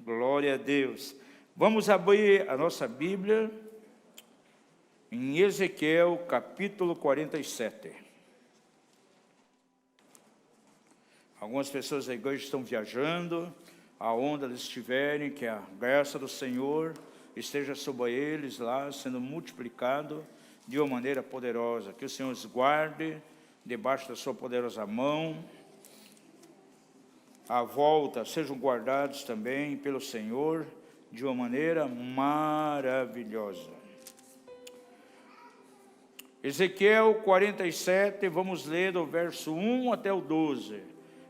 Glória a Deus. Vamos abrir a nossa Bíblia em Ezequiel, capítulo 47. Algumas pessoas da igreja estão viajando, aonde eles estiverem, que a graça do Senhor esteja sobre eles lá, sendo multiplicado de uma maneira poderosa. Que o Senhor os guarde debaixo da sua poderosa mão. À volta, sejam guardados também pelo Senhor de uma maneira maravilhosa. Ezequiel 47, vamos ler do verso 1 até o 12.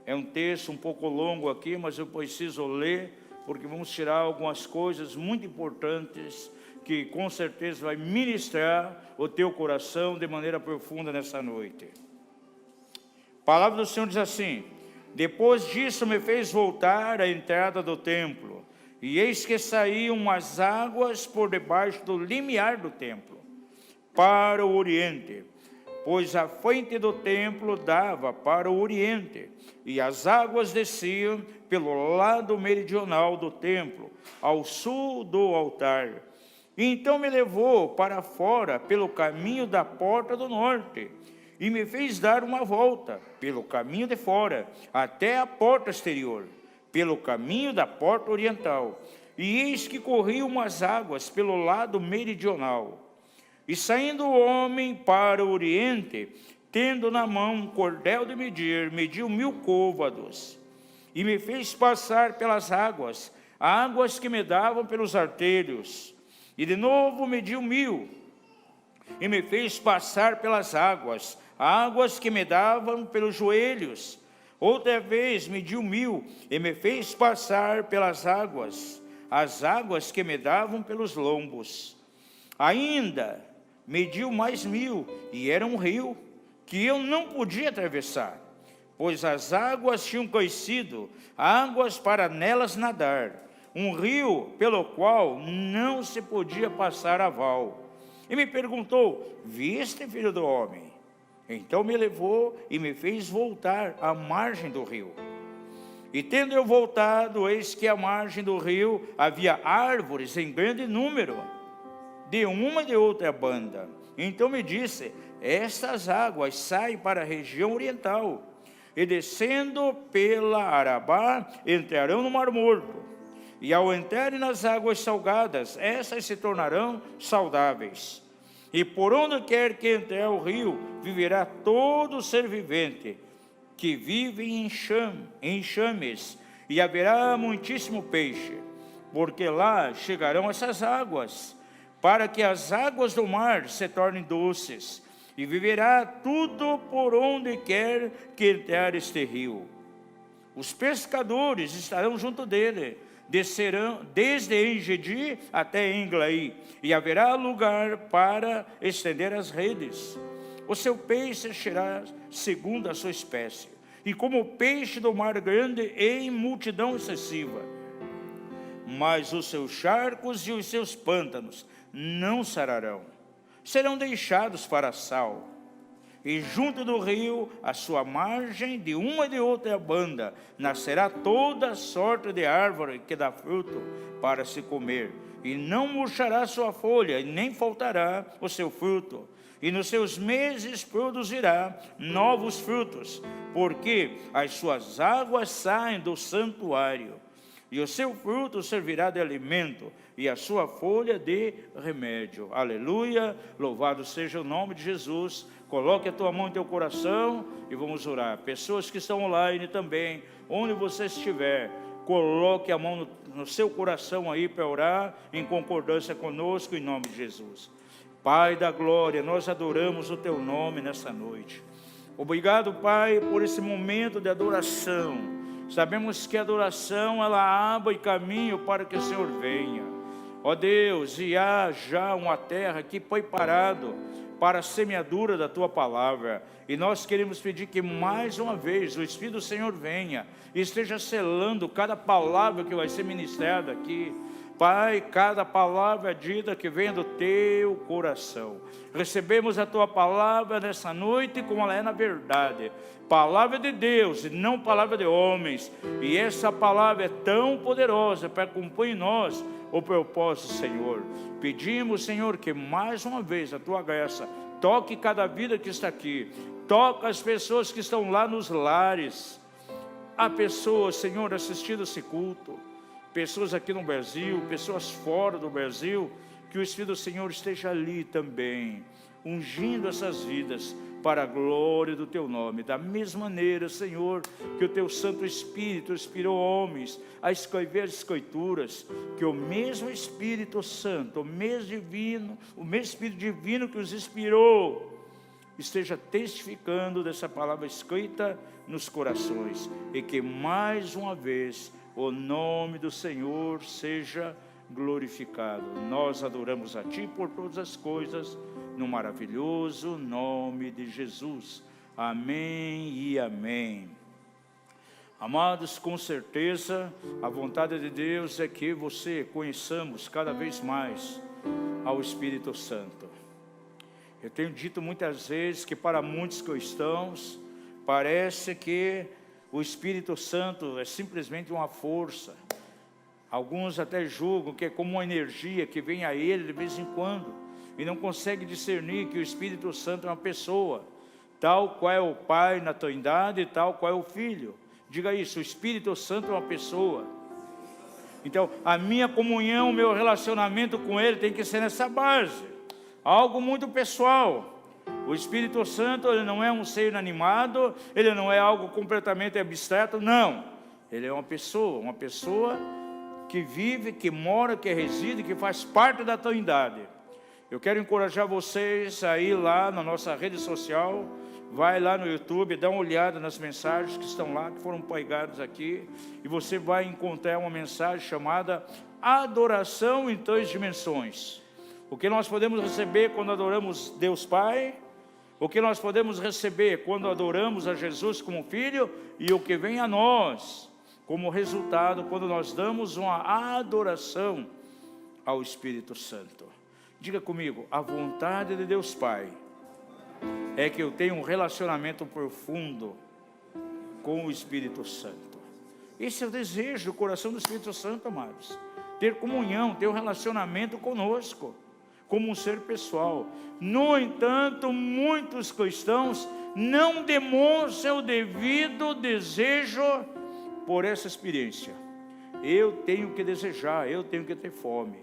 É um texto um pouco longo aqui, mas eu preciso ler, porque vamos tirar algumas coisas muito importantes que com certeza vai ministrar o teu coração de maneira profunda nessa noite. A palavra do Senhor diz assim: depois disso me fez voltar à entrada do templo, e eis que saíam umas águas por debaixo do limiar do templo, para o oriente, pois a frente do templo dava para o oriente, e as águas desciam pelo lado meridional do templo, ao sul do altar. E então me levou para fora pelo caminho da porta do norte, e me fez dar uma volta pelo caminho de fora, até a porta exterior, pelo caminho da porta oriental. E eis que corriam umas águas pelo lado meridional. E saindo o homem para o oriente, tendo na mão um cordel de medir, mediu 1000 côvados. E me fez passar pelas águas, águas que me davam pelos artérios. E de novo mediu 1000. E me fez passar pelas águas, águas que me davam pelos joelhos. Outra vez mediu 1000 e me fez passar pelas águas, as águas que me davam pelos lombos. Ainda mediu mais 1000 e era um rio que eu não podia atravessar, pois as águas tinham crescido, águas para nelas nadar, um rio pelo qual não se podia passar a val. E me perguntou: viste, filho do homem? Então me levou e me fez voltar à margem do rio. E tendo eu voltado, eis que à margem do rio havia árvores em grande número, de uma e de outra banda. Então me disse: estas águas saem para a região oriental, e descendo pela Arabá, entrarão no Mar Morto. E ao entrarem nas águas salgadas, essas se tornarão saudáveis. E por onde quer que entrar o rio, viverá todo ser vivente, que vive em enxames, e haverá muitíssimo peixe, porque lá chegarão essas águas, para que as águas do mar se tornem doces, e viverá tudo por onde quer que entrar este rio. Os pescadores estarão junto dele, descerão desde Engedi até Englaí, e haverá lugar para estender as redes. O seu peixe será segundo a sua espécie, e como o peixe do mar grande em multidão excessiva. Mas os seus charcos e os seus pântanos não sararão, serão deixados para sal. E junto do rio, à sua margem, de uma e de outra banda, nascerá toda sorte de árvore que dá fruto para se comer, e não murchará sua folha, e nem faltará o seu fruto. E nos seus meses produzirá novos frutos, porque as suas águas saem do santuário. E o seu fruto servirá de alimento, e a sua folha de remédio. Aleluia, louvado seja o nome de Jesus. Coloque a tua mão em teu coração e vamos orar. Pessoas que estão online também, onde você estiver, coloque a mão no seu coração aí para orar em concordância conosco, em nome de Jesus. Pai da glória, nós adoramos o teu nome nessa noite. Obrigado, Pai, por esse momento de adoração. Sabemos que a adoração, ela abre caminho para que o Senhor venha. Ó Deus, e há já uma terra que foi parado para a semeadura da Tua Palavra. E nós queremos pedir que mais uma vez o Espírito do Senhor venha e esteja selando cada palavra que vai ser ministrada aqui. Pai, cada palavra dita que vem do teu coração. Recebemos a tua palavra nessa noite como ela é na verdade. Palavra de Deus e não palavra de homens. E essa palavra é tão poderosa para cumprir em nós o propósito, Senhor. Pedimos, Senhor, que mais uma vez a tua graça toque cada vida que está aqui. Toca as pessoas que estão lá nos lares. Há pessoas, Senhor, assistindo esse culto. Pessoas aqui no Brasil, pessoas fora do Brasil, que o Espírito do Senhor esteja ali também, ungindo essas vidas para a glória do Teu nome. Da mesma maneira, Senhor, que o Teu Santo Espírito inspirou homens a escrever as Escrituras, que o mesmo Espírito Santo, o mesmo Espírito Divino que os inspirou, esteja testificando dessa palavra escrita nos corações, e que mais uma vez o nome do Senhor seja glorificado. Nós adoramos a Ti por todas as coisas, no maravilhoso nome de Jesus. Amém e amém. Amados, com certeza, a vontade de Deus é que você conheçamos cada vez mais ao Espírito Santo. Eu tenho dito muitas vezes que para muitos cristãos parece que o Espírito Santo é simplesmente uma força. Alguns até julgam que é como uma energia que vem a ele de vez em quando, e não conseguem discernir que o Espírito Santo é uma pessoa, tal qual é o Pai na Trindade, tal qual é o Filho. Diga isso, o Espírito Santo é uma pessoa. Então, a minha comunhão, o meu relacionamento com Ele tem que ser nessa base, algo muito pessoal. O Espírito Santo, ele não é um ser inanimado, ele não é algo completamente abstrato, não. Ele é uma pessoa que vive, que mora, que reside, que faz parte da Trindade. Eu quero encorajar vocês a ir lá na nossa rede social, vai lá no YouTube, dá uma olhada nas mensagens que estão lá, que foram pregadas aqui, e você vai encontrar uma mensagem chamada Adoração em Três Dimensões. O que nós podemos receber quando adoramos Deus Pai, o que nós podemos receber quando adoramos a Jesus como Filho, e o que vem a nós como resultado quando nós damos uma adoração ao Espírito Santo. Diga comigo, a vontade de Deus Pai é que eu tenha um relacionamento profundo com o Espírito Santo. Esse é o desejo do coração do Espírito Santo, amados. Ter comunhão, ter um relacionamento conosco, como um ser pessoal. No entanto, muitos cristãos não demonstram o devido desejo por essa experiência. Eu tenho que desejar, eu tenho que ter fome.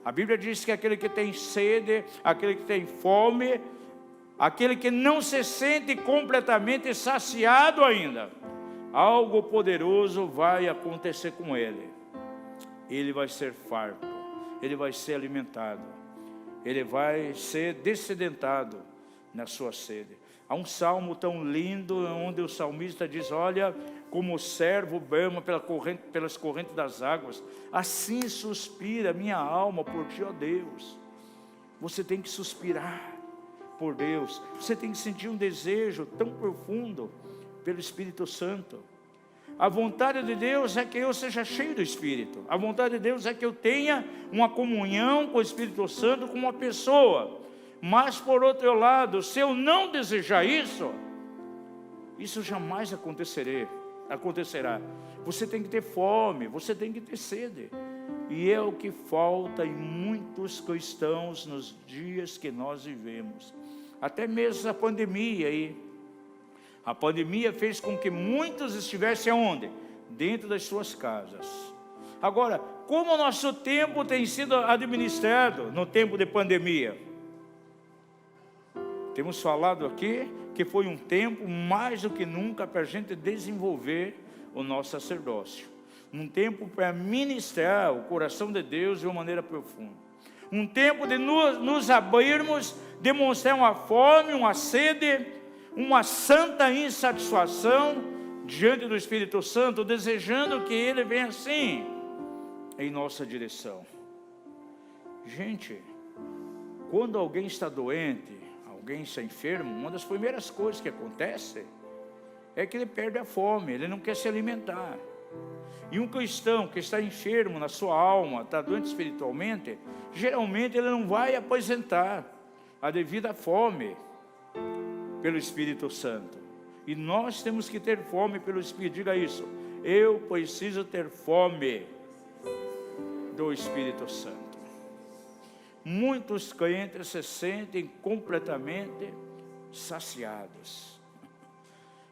A Bíblia diz que aquele que tem sede, aquele que tem fome, aquele que não se sente completamente saciado ainda, algo poderoso vai acontecer com ele. Ele vai ser farto, ele vai ser alimentado, ele vai ser descedentado na sua sede. Há um salmo tão lindo onde o salmista diz: olha, como o servo brama pelas correntes das águas, assim suspira minha alma por ti, ó Deus. Você tem que suspirar por Deus, você tem que sentir um desejo tão profundo pelo Espírito Santo. A vontade de Deus é que eu seja cheio do Espírito. A vontade de Deus é que eu tenha uma comunhão com o Espírito Santo como uma pessoa. Mas por outro lado, se eu não desejar isso jamais acontecerá. Você tem que ter fome, você tem que ter sede. E é o que falta em muitos cristãos nos dias que nós vivemos. Até mesmo a pandemia aí. A pandemia fez com que muitos estivessem aonde? Dentro das suas casas. Agora, como o nosso tempo tem sido administrado no tempo de pandemia? Temos falado aqui que foi um tempo mais do que nunca para a gente desenvolver o nosso sacerdócio. Um tempo para ministrar o coração de Deus de uma maneira profunda. Um tempo de nos abrirmos, demonstrar uma fome, uma sede, uma santa insatisfação diante do Espírito Santo, desejando que Ele venha assim em nossa direção. Gente, quando alguém está doente, alguém está enfermo, uma das primeiras coisas que acontece é que ele perde a fome, ele não quer se alimentar. E um cristão que está enfermo na sua alma, está doente espiritualmente, geralmente ele não vai apresentar a devida fome pelo Espírito Santo. E nós temos que ter fome pelo Espírito. Diga isso: eu preciso ter fome do Espírito Santo. Muitos crentes se sentem completamente saciados.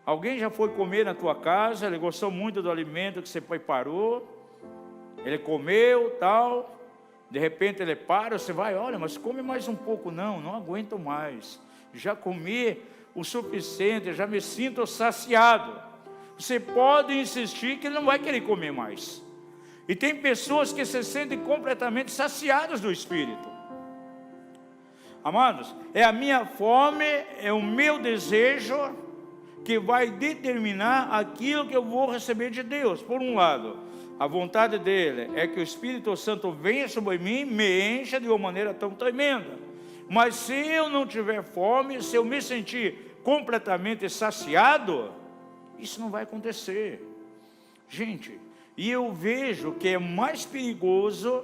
Alguém já foi comer na tua casa, ele gostou muito do alimento que você preparou, ele comeu, tal, de repente ele para, você vai, olha, mas come mais um pouco. Não aguento mais, já comi o suficiente, já me sinto saciado. Você pode insistir que ele não vai querer comer mais. E tem pessoas que se sentem completamente saciadas do Espírito. Amados, é a minha fome, é o meu desejo que vai determinar aquilo que eu vou receber de Deus. Por um lado, a vontade dele é que o Espírito Santo venha sobre mim, me encha de uma maneira tão tremenda. Mas se eu não tiver fome, se eu me sentir completamente saciado, isso não vai acontecer. Gente, e eu vejo que é mais perigoso,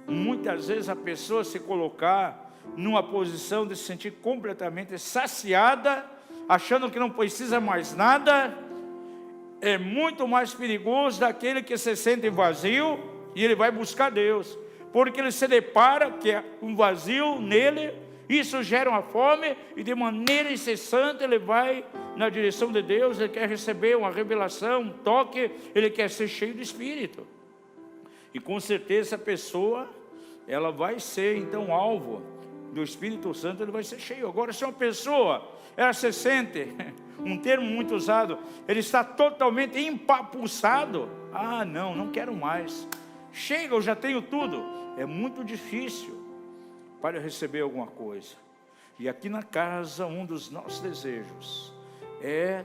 muitas vezes, a pessoa se colocar numa posição de se sentir completamente saciada, achando que não precisa mais nada. É muito mais perigoso daquele que se sente vazio e ele vai buscar Deus, porque ele se depara que é um vazio nele, isso gera uma fome, e de maneira incessante ele vai na direção de Deus. Ele quer receber uma revelação, um toque, ele quer ser cheio do Espírito. E com certeza a pessoa, ela vai ser então alvo do Espírito Santo, ele vai ser cheio. Agora, se uma pessoa, ela se sente, um termo muito usado, ele está totalmente empapuçado, não quero mais, chega, eu já tenho tudo, é muito difícil para receber alguma coisa. E aqui na casa, um dos nossos desejos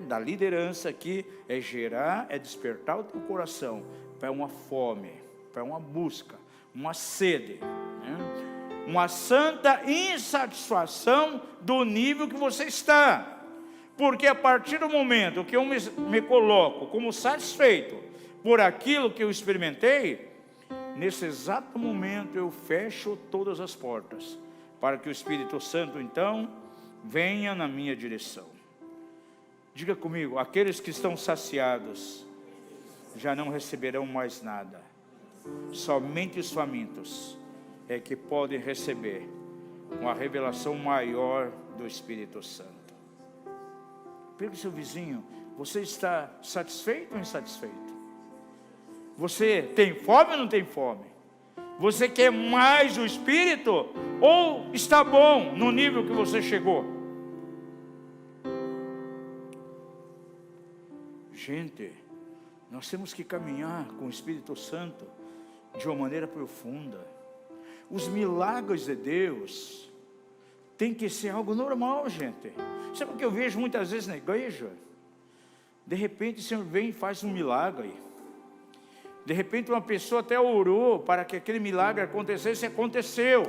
da liderança aqui, é gerar, é despertar o teu coração para uma fome, para uma busca, uma sede, né? Uma santa insatisfação do nível que você está. Porque a partir do momento que eu me coloco como satisfeito por aquilo que eu experimentei, nesse exato momento eu fecho todas as portas para que o Espírito Santo então venha na minha direção. Diga comigo: aqueles que estão saciados já não receberão mais nada. Somente os famintos é que podem receber uma revelação maior do Espírito Santo. Pergunte ao seu vizinho: você está satisfeito ou insatisfeito? Você tem fome ou não tem fome? Você quer mais o Espírito ou está bom no nível que você chegou? Gente, nós temos que caminhar com o Espírito Santo de uma maneira profunda. Os milagres de Deus tem que ser algo normal, gente. Sabe o que eu vejo muitas vezes na igreja? De repente o Senhor vem e faz um milagre. De repente uma pessoa até orou para que aquele milagre acontecesse, e aconteceu.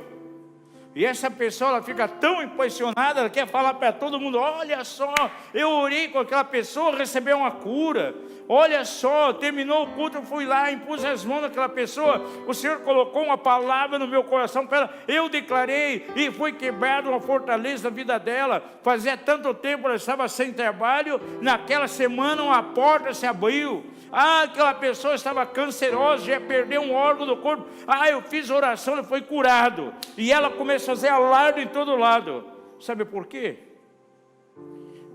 E essa pessoa, ela fica tão impressionada, ela quer falar para todo mundo: olha só, eu orei com aquela pessoa, recebeu uma cura. Olha só, terminou o culto, eu fui lá, impus as mãos naquela pessoa, o Senhor colocou uma palavra no meu coração para ela, eu declarei, e foi quebrada uma fortaleza na vida dela. Fazia tanto tempo ela estava sem trabalho, naquela semana uma porta se abriu. Aquela pessoa estava cancerosa, já perdeu um órgão do corpo. Eu fiz oração, ele foi curado. E ela começou a fazer alarde em todo lado. Sabe por quê?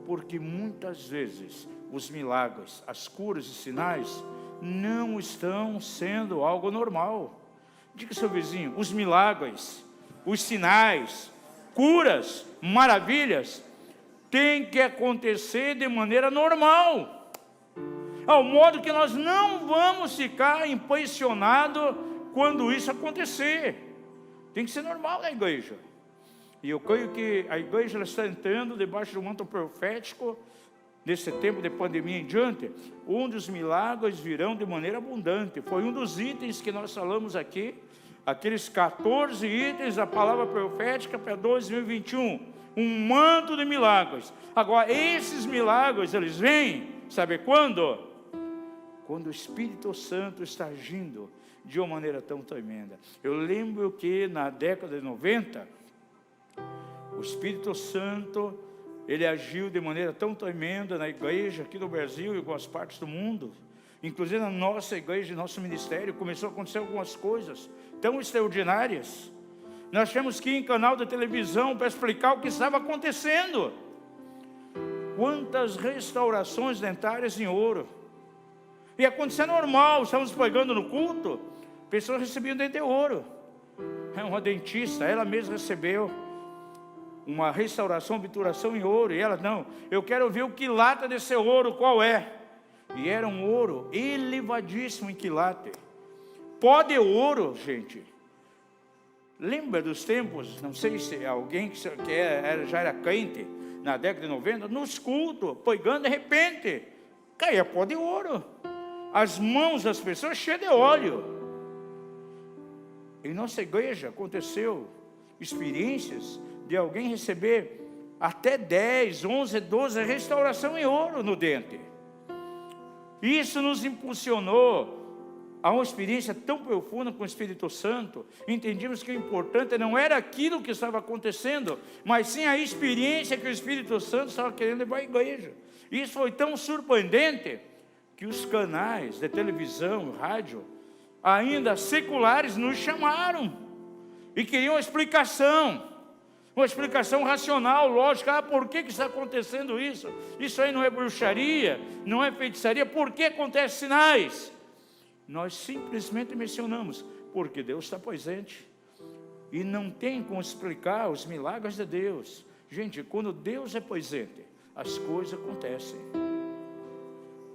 Porque muitas vezes os milagres, as curas e sinais não estão sendo algo normal. Diga ao seu vizinho: os milagres, os sinais, curas, maravilhas têm que acontecer de maneira normal, ao modo que nós não vamos ficar impressionados quando isso acontecer. Tem que ser normal na igreja. E eu creio que a igreja ela está entrando debaixo do manto profético. Nesse tempo de pandemia em diante, um dos milagres virão de maneira abundante. Foi um dos itens que nós falamos aqui, aqueles 14 itens da palavra profética para 2021, um manto de milagres. Agora, esses milagres, eles vêm, sabe quando? quando o Espírito Santo está agindo de uma maneira tão tremenda. Eu lembro que na década de 90, o Espírito Santo, ele agiu de maneira tão tremenda na igreja aqui do Brasil e em algumas partes do mundo. Inclusive na nossa igreja, nosso ministério, começou a acontecer algumas coisas tão extraordinárias. Nós tivemos que ir em canal de televisão para explicar o que estava acontecendo. Quantas restaurações dentárias em ouro. E acontecia normal, estávamos pregando no culto, pessoas recebiam dente de ouro. Uma dentista, ela mesma recebeu uma restauração, obturação em ouro. E ela, não, eu quero ver o quilate desse ouro, qual é? E era um ouro elevadíssimo em quilate. Pó de ouro, gente. Lembra dos tempos, não sei se alguém que já era crente, na década de 90, nos cultos, pregando, de repente, caía pó de ouro. As mãos das pessoas cheias de óleo. Em nossa igreja aconteceu experiências de alguém receber até 10, 11, 12 restauração em ouro no dente. Isso nos impulsionou a uma experiência tão profunda com o Espírito Santo. Entendimos que o importante não era aquilo que estava acontecendo, mas sim a experiência que o Espírito Santo estava querendo levar à igreja. Isso foi tão surpreendente que os canais de televisão, rádio, ainda seculares, nos chamaram e queriam uma explicação racional, lógica. Por que está acontecendo isso? Isso aí não é bruxaria, não é feitiçaria. Por que acontecem sinais? Nós simplesmente mencionamos, porque Deus está presente. E não tem como explicar os milagres de Deus. Gente, quando Deus é presente, as coisas acontecem.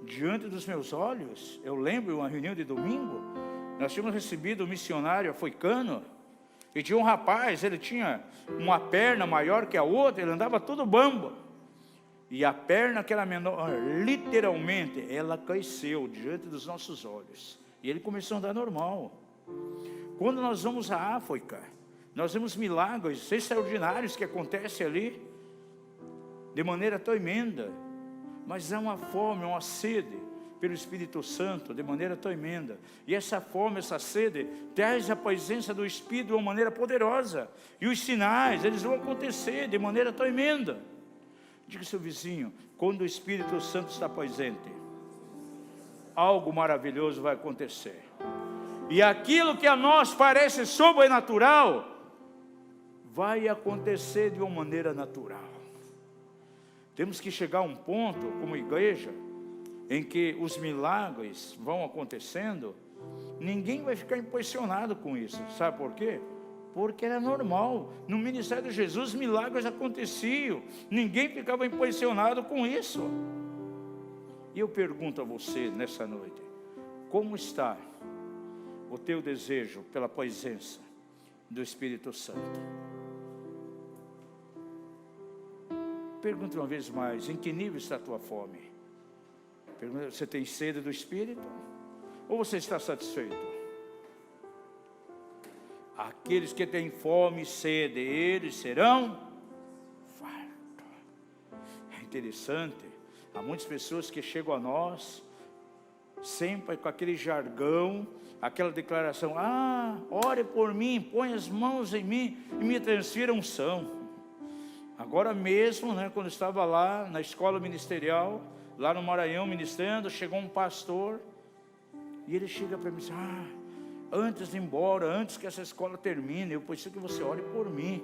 Diante dos meus olhos, eu lembro uma reunião de domingo, nós tínhamos recebido um missionário africano, e tinha um rapaz, ele tinha uma perna maior que a outra, ele andava todo bambo. E a perna que era menor, literalmente, ela cresceu diante dos nossos olhos. E ele começou a andar normal. Quando nós vamos à África, nós vemos milagres extraordinários que acontecem ali, de maneira tremenda. Mas há uma fome, uma sede pelo Espírito Santo, de maneira tremenda. E essa fome, essa sede, traz a presença do Espírito de uma maneira poderosa. E os sinais, eles vão acontecer de maneira tremenda. Diga ao seu vizinho, quando o Espírito Santo está presente, algo maravilhoso vai acontecer. E aquilo que a nós parece sobrenatural, vai acontecer de uma maneira natural. Temos que chegar a um ponto, como igreja, em que os milagres vão acontecendo, ninguém vai ficar impressionado com isso. Sabe por quê? Porque era normal. No ministério de Jesus, milagres aconteciam. Ninguém ficava impressionado com isso. E eu pergunto a você nessa noite, como está o teu desejo pela presença do Espírito Santo? Pergunto uma vez mais, em que nível está a tua fome? Você tem sede do Espírito? Ou você está satisfeito? Aqueles que têm fome e sede, eles serão fartos. É interessante, há muitas pessoas que chegam a nós, sempre com aquele jargão, aquela declaração, ore por mim, põe as mãos em mim e me transfira unção. Agora mesmo, quando eu estava lá na escola ministerial, lá no Maranhão ministrando, chegou um pastor, e ele chega para mim e diz, antes de ir embora, antes que essa escola termine, eu preciso que você ore por mim.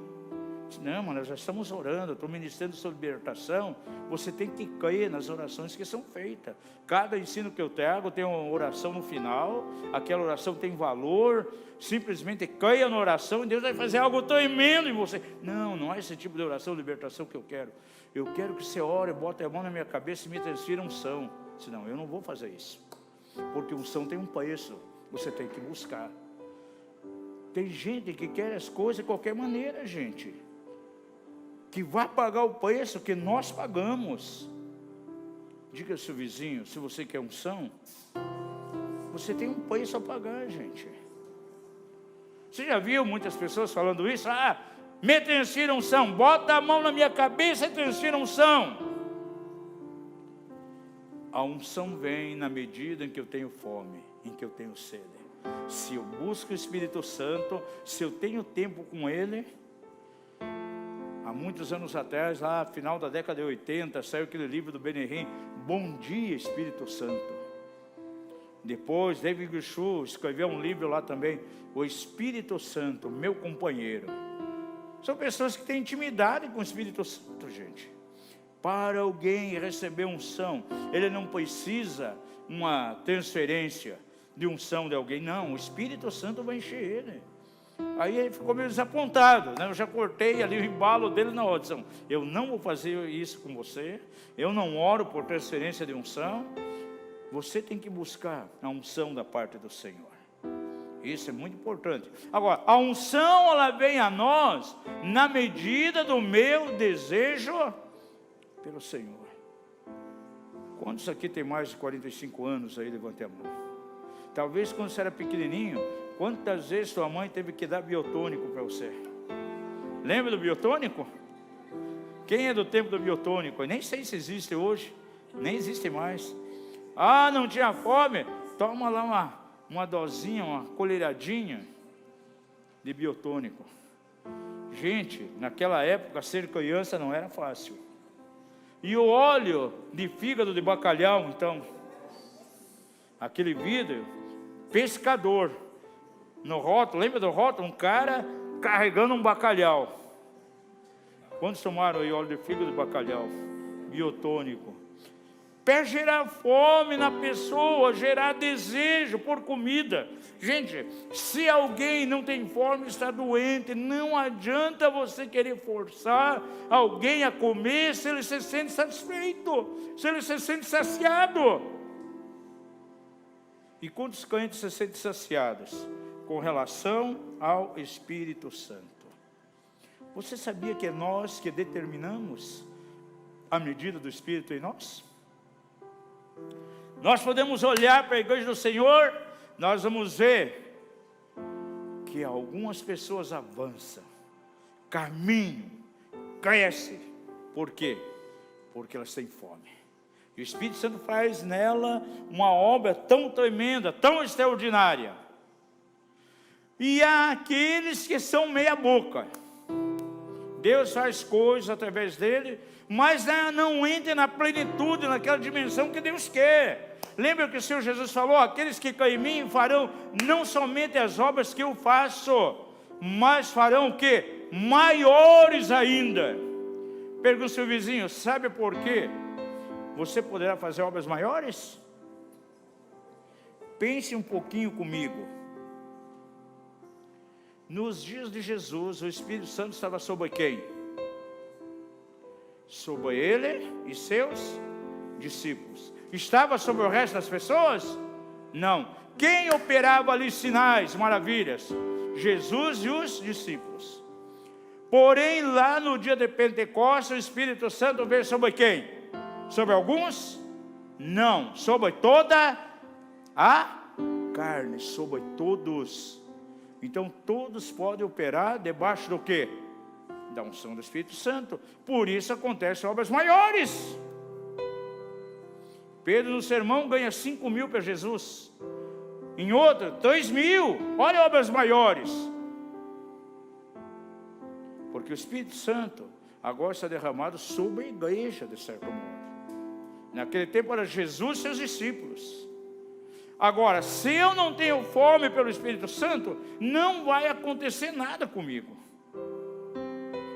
Eu disse, não, mano, nós já estamos orando, eu estou ministrando sobre libertação, você tem que crer nas orações que são feitas. Cada ensino que eu trago tem uma oração no final, aquela oração tem valor, simplesmente creia na oração e Deus vai fazer algo tremendo em você. Não é esse tipo de oração, libertação que eu quero. Eu quero que você ore, bote a mão na minha cabeça e me transfira unção. Senão, eu não vou fazer isso, porque unção tem um preço. Você tem que buscar. Tem gente que quer as coisas de qualquer maneira, gente, que vai pagar o preço que nós pagamos. Diga ao seu vizinho, se você quer unção, você tem um preço a pagar, gente. Você já viu muitas pessoas falando isso? Me transfira unção, bota a mão na minha cabeça e transfira unção. A unção vem na medida em que eu tenho fome, em que eu tenho sede. Se eu busco o Espírito Santo, se eu tenho tempo com Ele. Há muitos anos atrás, lá no final da década de 80, saiu aquele livro do Benihim, Bom Dia Espírito Santo. Depois, David Guichu escreveu um livro lá também, O Espírito Santo, Meu Companheiro. São pessoas que têm intimidade com o Espírito Santo, gente. Para alguém receber unção, ele não precisa uma transferência de unção de alguém, não, o Espírito Santo vai encher ele. Aí ele ficou meio desapontado, né? Eu já cortei ali o embalo dele na audição. Eu não vou fazer isso com você, eu não oro por transferência de unção. Você tem que buscar a unção da parte do Senhor. Isso é muito importante. Agora, a unção, ela vem a nós na medida do meu desejo pelo Senhor. Quantos aqui tem mais de 45 anos aí? Levante a mão. Talvez quando você era pequenininho, quantas vezes sua mãe teve que dar biotônico para você? Lembra do biotônico? Quem é do tempo do biotônico? Eu nem sei se existe hoje, nem existe mais. Ah, não tinha fome? Toma lá uma dosinha, uma colheradinha de biotônico. Gente, naquela época ser criança não era fácil. E o óleo de fígado de bacalhau, então, aquele vidro, pescador, no rótulo, lembra do rótulo? Um cara carregando um bacalhau. Quantos tomaram aí óleo de fígado de bacalhau? Biotônico. Para gerar fome na pessoa, gerar desejo por comida. Gente, se alguém não tem fome, está doente, não adianta você querer forçar alguém a comer se ele se sente satisfeito, se ele se sente saciado. E quantos crentes se sentem saciados com relação ao Espírito Santo? Você sabia que é nós que determinamos a medida do Espírito em nós? Nós podemos olhar para a igreja do Senhor, nós vamos ver que algumas pessoas avançam, caminham, crescem. Por quê? Porque elas têm fome. E o Espírito Santo faz nela uma obra tão tremenda, tão extraordinária. E há aqueles que são meia boca. Deus faz coisas através dele, mas não entra na plenitude, naquela dimensão que Deus quer. Lembra que o Senhor Jesus falou, aqueles que creem em mim farão não somente as obras que eu faço, mas farão o quê? Maiores ainda. Pergunta ao seu vizinho, sabe por quê você poderá fazer obras maiores? Pense um pouquinho comigo. Nos dias de Jesus, o Espírito Santo estava sobre quem? Sobre ele e seus discípulos. Estava sobre o resto das pessoas? Não. Quem operava ali sinais, maravilhas? Jesus e os discípulos. Porém, lá no dia de Pentecostes, o Espírito Santo veio sobre quem? Sobre alguns? Não. Sobre toda a carne, sobre todos. Então todos podem operar debaixo do quê? Da unção do Espírito Santo. Por isso acontecem obras maiores. Pedro no sermão ganha 5.000 para Jesus. Em outro, 3.000. Olha obras maiores. Porque o Espírito Santo agora está derramado sobre a igreja, de certo modo. Naquele tempo era Jesus e seus discípulos. Agora, se eu não tenho fome pelo Espírito Santo, não vai acontecer nada comigo.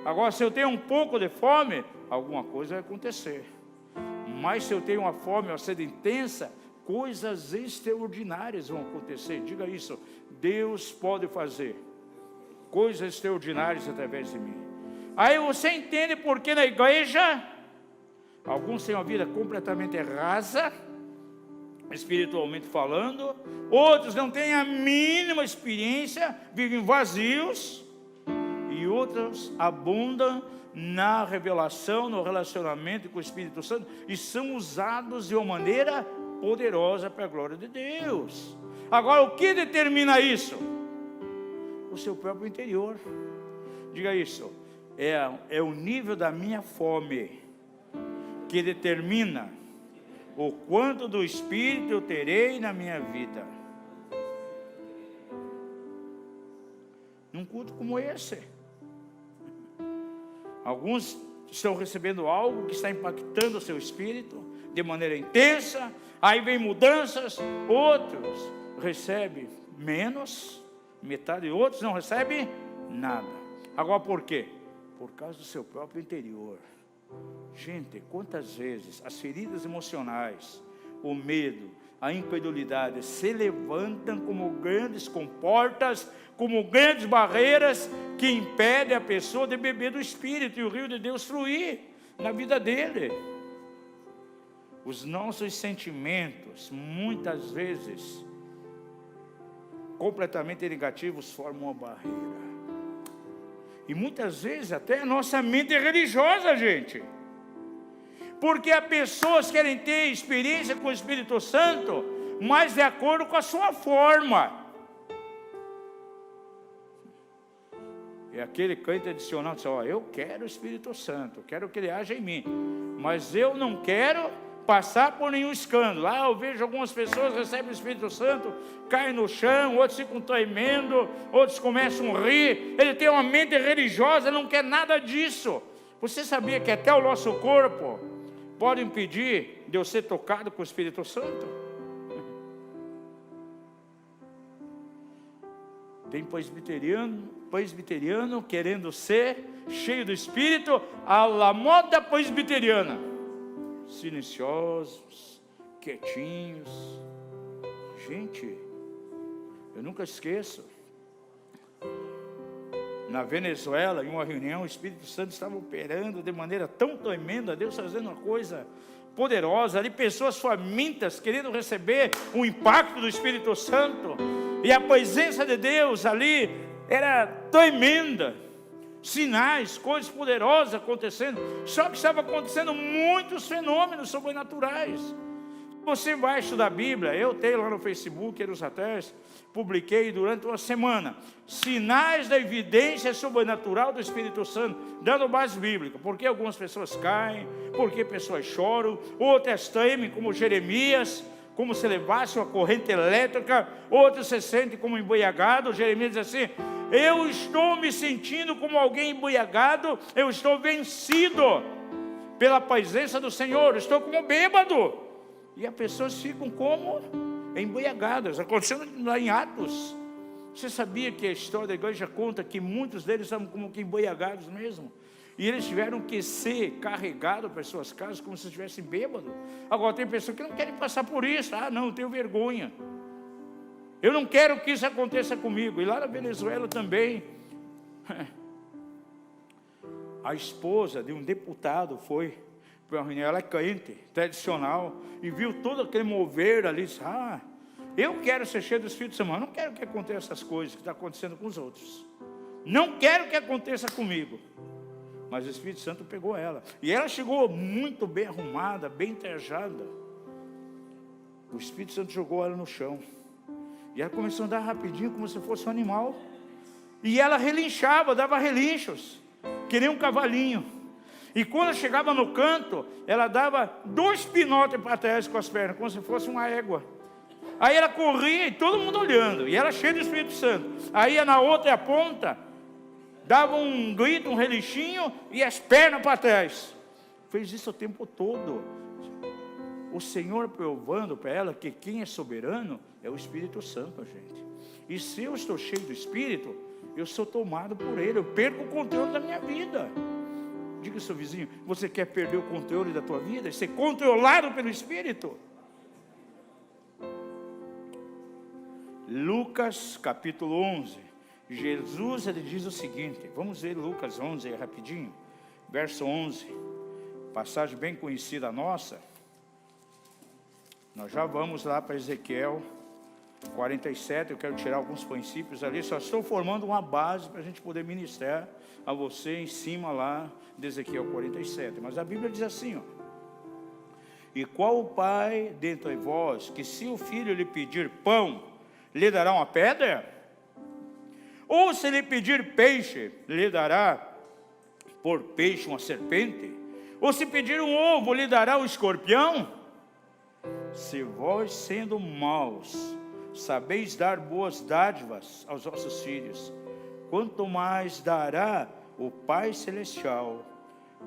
Agora, se eu tenho um pouco de fome, alguma coisa vai acontecer. Mas se eu tenho uma fome, uma sede intensa, coisas extraordinárias vão acontecer. Diga isso, Deus pode fazer coisas extraordinárias através de mim. Aí você entende porque na igreja, alguns têm uma vida completamente rasa, espiritualmente falando, outros não têm a mínima experiência, vivem vazios, e outros abundam na revelação, no relacionamento com o Espírito Santo, e são usados de uma maneira poderosa para a glória de Deus. Agora, o que determina isso? O seu próprio interior. Diga isso, é o nível da minha fome que determina o quanto do Espírito eu terei na minha vida. Num culto como esse, alguns estão recebendo algo que está impactando o seu espírito de maneira intensa, aí vem mudanças, outros recebem menos, metade, e outros não recebem nada. Agora por quê? Por causa do seu próprio interior. Gente, quantas vezes as feridas emocionais, o medo, a incredulidade se levantam como grandes comportas, como grandes barreiras que impedem a pessoa de beber do Espírito e o rio de Deus fluir na vida dele. Os nossos sentimentos, muitas vezes, completamente negativos, formam uma barreira. E muitas vezes até a nossa mente é religiosa, gente. Porque as pessoas querem ter experiência com o Espírito Santo, mas de acordo com a sua forma. É aquele crente tradicional que diz, eu quero o Espírito Santo, quero que ele haja em mim, mas eu não quero passar por nenhum escândalo. Eu vejo algumas pessoas recebem o Espírito Santo, caem no chão, outros ficam tremendo, outros começam a rir. Ele tem uma mente religiosa, não quer nada disso. Você sabia que até o nosso corpo pode impedir de eu ser tocado com o Espírito Santo? Tem presbiteriano querendo ser cheio do Espírito, à la moda presbiteriana, silenciosos, quietinhos. Gente, eu nunca esqueço, na Venezuela, em uma reunião, o Espírito Santo estava operando de maneira tão tremenda, Deus fazendo uma coisa poderosa, ali pessoas famintas, querendo receber o impacto do Espírito Santo, e a presença de Deus ali era tremenda, sinais, coisas poderosas acontecendo, só que estava acontecendo muitos fenômenos sobrenaturais. Você vai estudar a Bíblia, eu tenho lá no Facebook, anos atrás, publiquei durante uma semana, sinais da evidência sobrenatural do Espírito Santo, dando base bíblica, porque algumas pessoas caem, porque pessoas choram, outras tremem como Jeremias, como se levasse uma corrente elétrica, outros se sentem como embriagados. Jeremias diz assim, eu estou me sentindo como alguém embriagado, eu estou vencido pela presença do Senhor, estou como bêbado. E as pessoas ficam como embriagadas, acontecendo lá em Atos. Você sabia que a história da igreja conta que muitos deles estavam como que embriagados mesmo? E eles tiveram que ser carregados para suas casas como se estivessem bêbados. Agora tem pessoas que não querem passar por isso. Não, eu tenho vergonha. Eu não quero que isso aconteça comigo. E lá na Venezuela também, a esposa de um deputado foi para uma reunião, ela é crente, tradicional, e viu todo aquele mover ali, disse, eu quero ser cheio do Espírito Santo, mas não quero que aconteça essas coisas que estão acontecendo com os outros. Não quero que aconteça comigo. Mas o Espírito Santo pegou ela. E ela chegou muito bem arrumada, bem trajada. O Espírito Santo jogou ela no chão. E ela começou a andar rapidinho, como se fosse um animal. E ela relinchava, dava relinchos. Queria um cavalinho. E quando chegava no canto, ela dava 2 pinotes para trás com as pernas, como se fosse uma égua. Aí ela corria e todo mundo olhando. E ela cheia do Espírito Santo. Aí ia na outra ponta, dava um grito, um relinchinho e as pernas para trás. Fez isso o tempo todo. O Senhor provando para ela que quem é soberano é o Espírito Santo, gente. E se eu estou cheio do Espírito, eu sou tomado por Ele, eu perco o controle da minha vida. Diga ao seu vizinho, você quer perder o controle da tua vida e ser controlado pelo Espírito? Lucas capítulo 11. Jesus, ele diz o seguinte, vamos ver Lucas 11 aí rapidinho, verso 11, passagem bem conhecida nossa. Nós já vamos lá para Ezequiel 47, eu quero tirar alguns princípios ali, só estou formando uma base para a gente poder ministrar a você em cima lá de Ezequiel 47, mas a Bíblia diz assim, e qual o pai dentre vós, que se o filho lhe pedir pão, lhe dará uma pedra? Ou se lhe pedir peixe, lhe dará por peixe uma serpente? Ou se pedir um ovo, lhe dará um escorpião? se vós sendo maus, sabeis dar boas dádivas aos vossos filhos, quanto mais dará o Pai Celestial,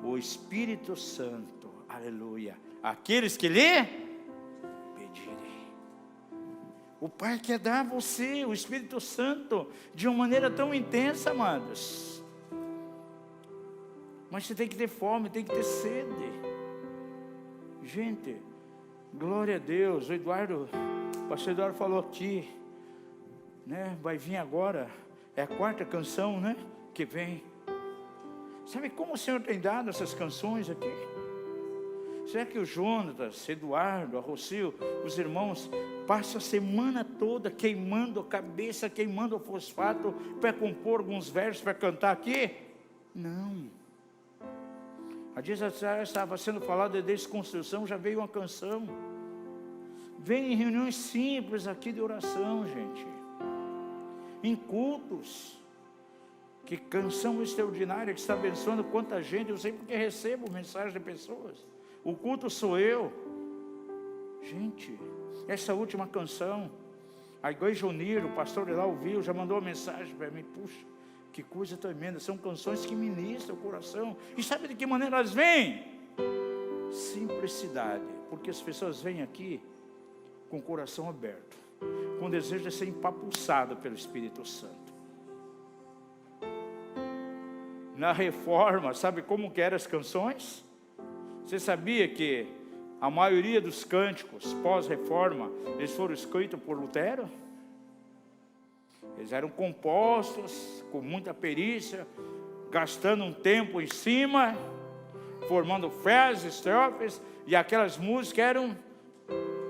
o Espírito Santo, aleluia, aqueles que lhe pedirem. O Pai quer dar a você o Espírito Santo de uma maneira tão intensa, amados. Mas você tem que ter fome, tem que ter sede. Gente, glória a Deus. O pastor Eduardo falou aqui, né? Vai vir agora, é a 4ª canção, né? Que vem. Sabe como o Senhor tem dado essas canções aqui? Será que o Jonatas, Eduardo, a Rocio, os irmãos, passam a semana toda queimando a cabeça, queimando o fosfato, para compor alguns versos, para cantar aqui? Não. Há dias atrás estava sendo falado de desconstrução, já veio uma canção. Vem em reuniões simples aqui de oração, gente. Em cultos. Que canção extraordinária que está abençoando quanta gente. Eu sei porque recebo mensagem de pessoas. O culto sou eu. Gente, essa última canção, a Igreja Unir, o pastor lá ouviu, já mandou uma mensagem para mim. Puxa, que coisa tremenda. São canções que ministram o coração. E sabe de que maneira elas vêm? Simplicidade. Porque as pessoas vêm aqui com o coração aberto, com desejo de ser empapuçado pelo Espírito Santo. Na reforma, sabe como que eram as canções? Você sabia que a maioria dos cânticos pós-reforma, eles foram escritos por Lutero? Eles eram compostos com muita perícia, gastando um tempo em cima, formando frases, estrofes, e aquelas músicas eram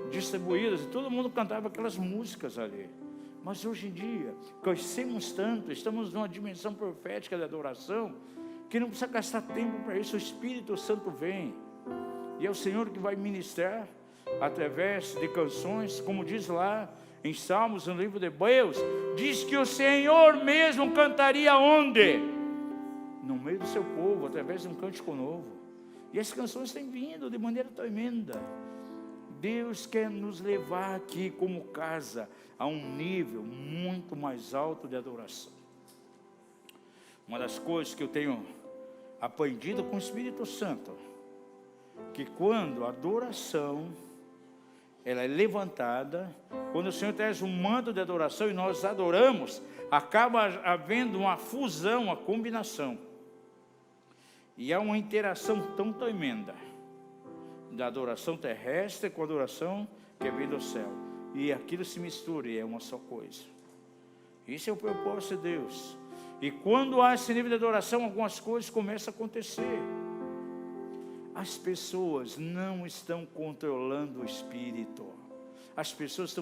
distribuídas, e todo mundo cantava aquelas músicas ali. Mas hoje em dia, crescemos tanto, estamos numa dimensão profética da adoração, que não precisa gastar tempo para isso. O Espírito Santo vem, e é o Senhor que vai ministrar, através de canções, como diz lá em Salmos, no livro de Hebreus, diz que o Senhor mesmo cantaria onde? No meio do seu povo, através de um cântico novo. E as canções têm vindo de maneira tremenda. Deus quer nos levar aqui como casa a um nível muito mais alto de adoração. Uma das coisas que eu tenho aprendido com o Espírito Santo, que quando a adoração ela é levantada, quando o Senhor traz um manto de adoração e nós adoramos, acaba havendo uma fusão, uma combinação. E há uma interação tão tremenda da adoração terrestre com a adoração que vem do céu. E aquilo se mistura e é uma só coisa. Isso é o propósito de Deus. E quando há esse nível de adoração, algumas coisas começam a acontecer. As pessoas não estão controlando o Espírito. As pessoas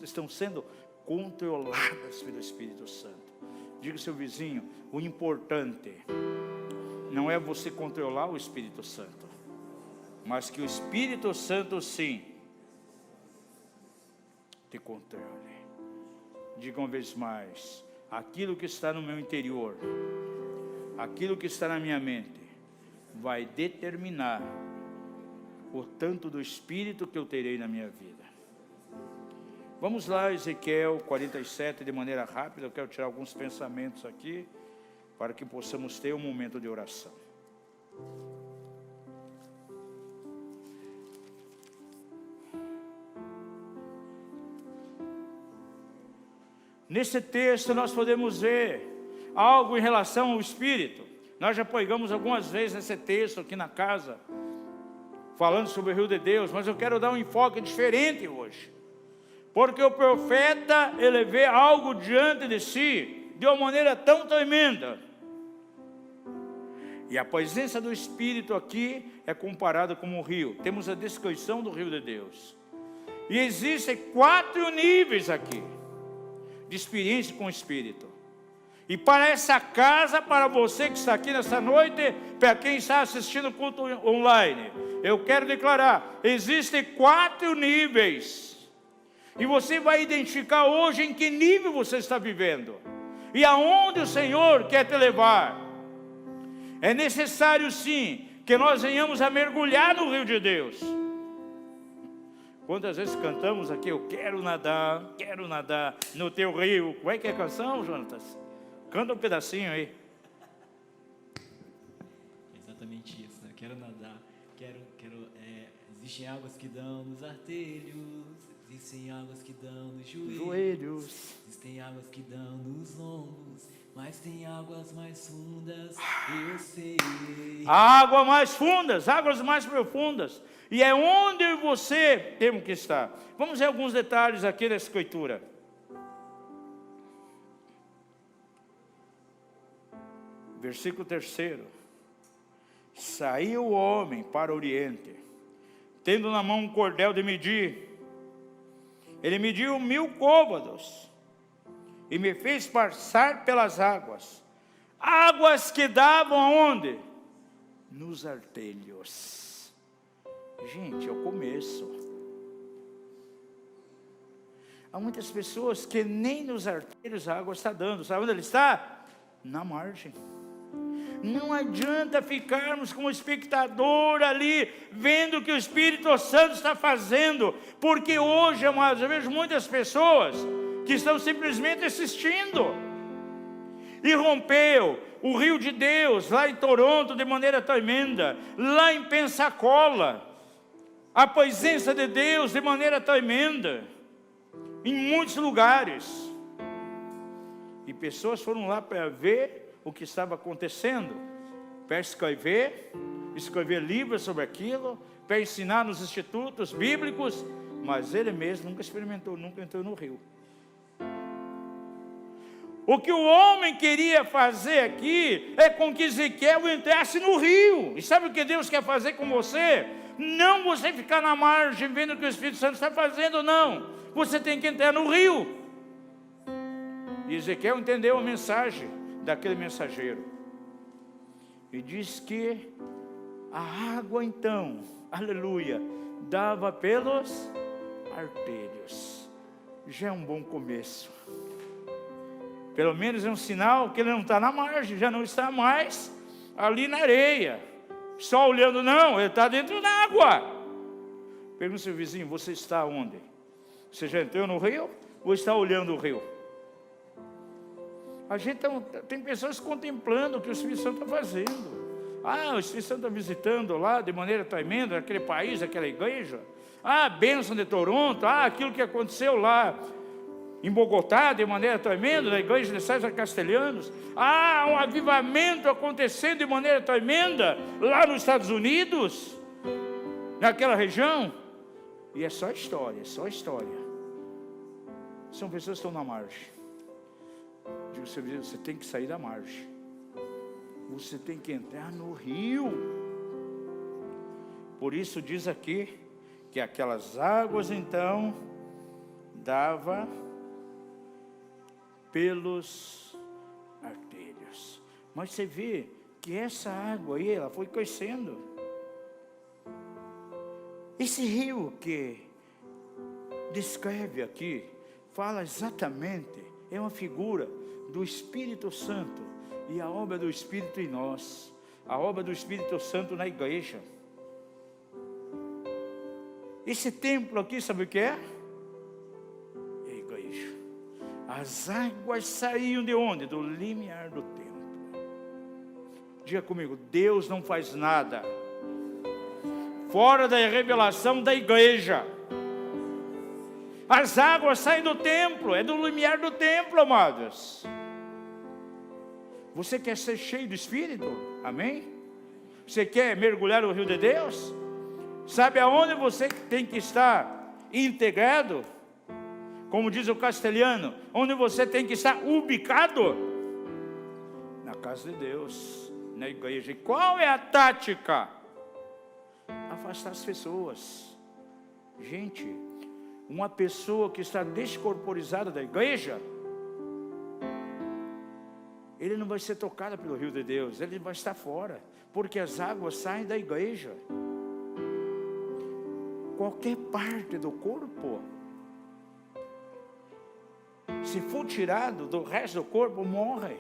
estão sendo controladas pelo Espírito Santo. Diga ao seu vizinho, o importante não é você controlar o Espírito Santo, mas que o Espírito Santo sim te controle. Diga uma vez mais, aquilo que está no meu interior, aquilo que está na minha mente, vai determinar o tanto do Espírito que eu terei na minha vida. Vamos lá, Ezequiel 47, de maneira rápida. Eu quero tirar alguns pensamentos aqui, para que possamos ter um momento de oração. Nesse texto nós podemos ver algo em relação ao Espírito. Nós já pregamos algumas vezes nesse texto aqui na casa, falando sobre o rio de Deus, mas eu quero dar um enfoque diferente hoje. Porque o profeta, ele vê algo diante de si, de uma maneira tão tremenda. E a presença do Espírito aqui é comparada com o rio. Temos a descrição do rio de Deus. E existem 4 níveis aqui de experiência com o Espírito. E para essa casa, para você que está aqui nessa noite, para quem está assistindo o culto online, eu quero declarar, existem 4 níveis. E você vai identificar hoje em que nível você está vivendo. E aonde o Senhor quer te levar. É necessário sim, que nós venhamos a mergulhar no rio de Deus. Quantas vezes cantamos aqui, eu quero nadar no teu rio. Como é que é a canção, Jonatas? Canta um pedacinho aí. Exatamente isso, né? Quero nadar, existem águas que dão nos artelhos, existem águas que dão nos joelhos, existem águas que dão nos ombros, mas tem águas mais fundas, eu sei. Águas mais profundas. E é onde eu e você temos que estar. Vamos ver alguns detalhes aqui da Escritura. Versículo 3. Saiu o homem para o oriente, tendo na mão um cordel de medir. Ele mediu 1000 côvados e me fez passar pelas águas. Águas que davam aonde? Nos artelhos. Gente, é o começo. Há muitas pessoas que nem nos artelhos a água está dando. Sabe onde ele está? Na margem. Não adianta ficarmos como espectador ali, vendo o que o Espírito Santo está fazendo, porque hoje, amados, eu vejo muitas pessoas que estão simplesmente assistindo. E rompeu o rio de Deus, lá em Toronto, de maneira tremenda, lá em Pensacola, a presença de Deus de maneira tremenda, em muitos lugares. E pessoas foram lá para ver o que estava acontecendo, para escrever livros sobre aquilo, para ensinar nos institutos bíblicos, mas ele mesmo nunca experimentou, nunca entrou no rio. O que o homem queria fazer aqui é com que Ezequiel entrasse no rio. E sabe o que Deus quer fazer com você? Não você ficar na margem vendo o que o Espírito Santo está fazendo, não. Você tem que entrar no rio. E Ezequiel entendeu a mensagem daquele mensageiro. E diz que a água então, aleluia, dava pelos artelhos. Já é um bom começo. Pelo menos é um sinal que ele não está na margem, já não está mais ali na areia, só olhando, não, ele está dentro da água. Pergunta ao seu vizinho, você está onde? Você já entrou no rio ou está olhando o rio? A gente tem pessoas contemplando o que o Espírito Santo está fazendo. O Espírito Santo está visitando lá de maneira tremenda, aquele país, aquela igreja. A bênção de Toronto, aquilo que aconteceu lá em Bogotá, de maneira tremenda, na igreja de César Castelhanos. Um avivamento acontecendo de maneira tremenda lá nos Estados Unidos, naquela região. E é só história, São pessoas que estão na margem. Você tem que sair da margem. Você tem que entrar no rio. Por isso diz aqui que aquelas águas então dava pelos artelhos. Mas você vê que essa água aí, ela foi crescendo. Esse rio que descreve aqui, fala exatamente, é uma figura do Espírito Santo e a obra do Espírito em nós, a obra do Espírito Santo na igreja. Esse templo aqui, sabe o que é? É a igreja. As águas saíam de onde? Do limiar do templo. Diga comigo, Deus não faz nada fora da revelação da igreja. As águas saem do templo, é do limiar do templo, amados. Você quer ser cheio do Espírito? Amém? Você quer mergulhar no rio de Deus? Sabe aonde você tem que estar integrado? Como diz o castelhano, onde você tem que estar ubicado? Na casa de Deus, na igreja. E qual é a tática? Afastar as pessoas. Gente, uma pessoa que está descorporizada da igreja, ele não vai ser tocado pelo rio de Deus, ele vai estar fora, porque as águas saem da igreja. Qualquer parte do corpo, se for tirado do resto do corpo, morre.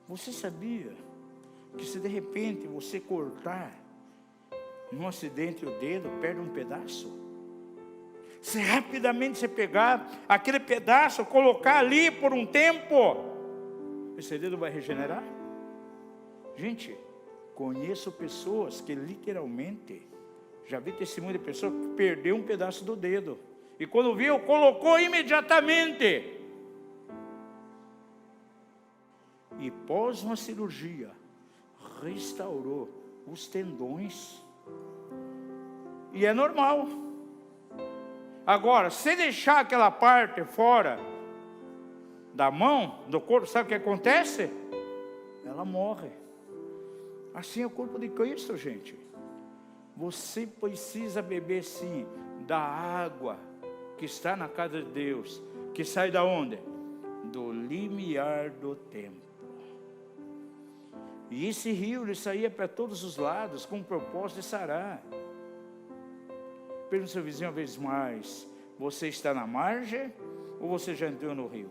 Você sabia que se de repente você cortar num acidente o dedo, perde um pedaço. Se rapidamente você pegar aquele pedaço, colocar ali por um tempo, esse dedo vai regenerar? Gente, conheço pessoas que literalmente, já vi testemunho de pessoa que perdeu um pedaço do dedo. E quando viu, colocou imediatamente. E pós uma cirurgia, restaurou os tendões. E é normal. Agora, se deixar aquela parte fora da mão, do corpo, sabe o que acontece? Ela morre. Assim é o corpo de Cristo, gente. Você precisa beber sim da água que está na casa de Deus, que sai da onde? Do limiar do templo. E esse rio, ele saía para todos os lados, com o propósito de sarar. Pergunta ao seu vizinho uma vez mais: você está na margem ou você já entrou no rio?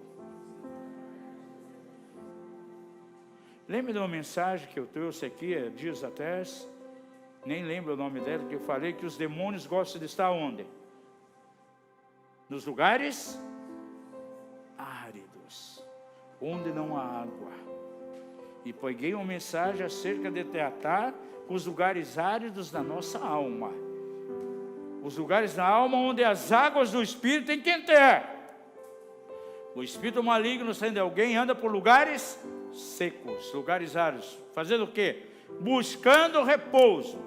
Lembra de uma mensagem que eu trouxe aqui há dias atrás? Nem lembro o nome dela, que eu falei que os demônios gostam de estar onde? Nos lugares áridos, onde não há água. E peguei uma mensagem acerca de tratar com os lugares áridos da nossa alma. Os lugares da alma onde as águas do Espírito têm que entrar. O espírito maligno saindo de alguém anda por lugares secos, lugares áridos. Fazendo o quê? Buscando repouso.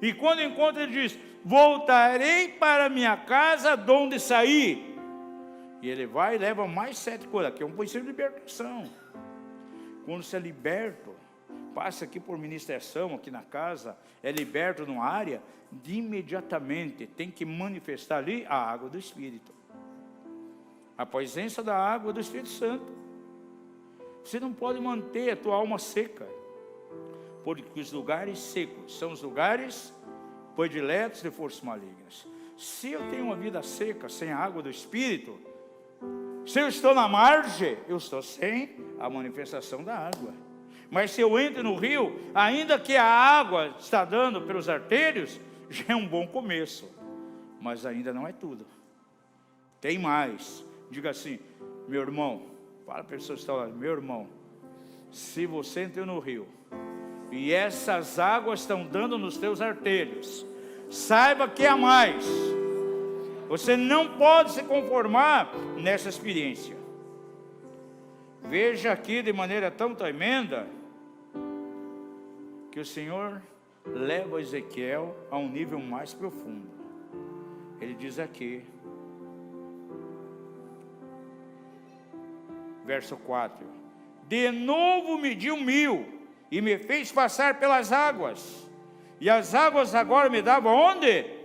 E quando encontra, ele diz: voltarei para minha casa de onde saí. E ele vai e leva mais 7 coisas. Aqui é um princípio de libertação. Quando você é liberto, passa aqui por ministração, aqui na casa, é liberto numa área, de imediatamente tem que manifestar ali a água do Espírito. A presença da água do Espírito Santo. Você não pode manter a tua alma seca, porque os lugares secos são os lugares prediletos de forças malignas. Se eu tenho uma vida seca, sem a água do Espírito, se eu estou na margem, eu estou sem a manifestação da água. Mas se eu entro no rio, ainda que a água está dando pelos artérios, já é um bom começo. Mas ainda não é tudo. Tem mais. Diga assim: meu irmão, fala para a pessoa que está lá, meu irmão, se você entrou no rio, e essas águas estão dando nos teus artérios, saiba que há mais. Você não pode se conformar nessa experiência. Veja aqui de maneira tão tremenda que o Senhor leva Ezequiel a um nível mais profundo. Ele diz aqui, verso 4: de novo mediu 1000 e me fez passar pelas águas, e as águas agora me davam onde?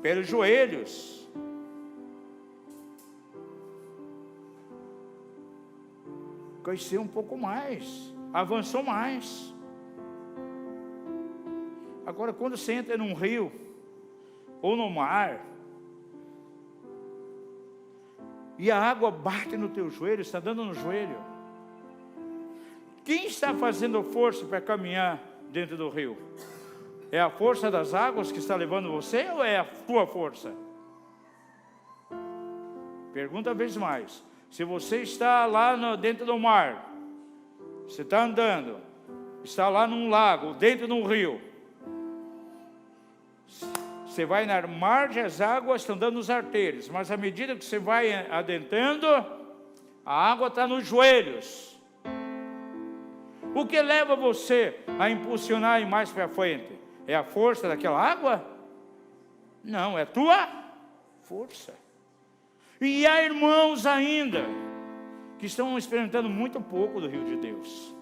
Pelos joelhos. Cresceu um pouco mais, avançou mais. Agora, quando você entra num rio ou no mar, e a água bate no teu joelho, está dando no joelho, quem está fazendo força para caminhar dentro do rio? É a força das águas que está levando você, ou é a tua força? Pergunta uma vez mais. Se você está lá dentro do mar, você está andando, está lá num lago, dentro de um rio, você vai na margem, as águas estão dando nos artérios, mas à medida que você vai adentrando, a água está nos joelhos. O que leva você a impulsionar e mais para frente? É a força daquela água? Não, é a tua força. E há irmãos ainda que estão experimentando muito pouco do rio de Deus.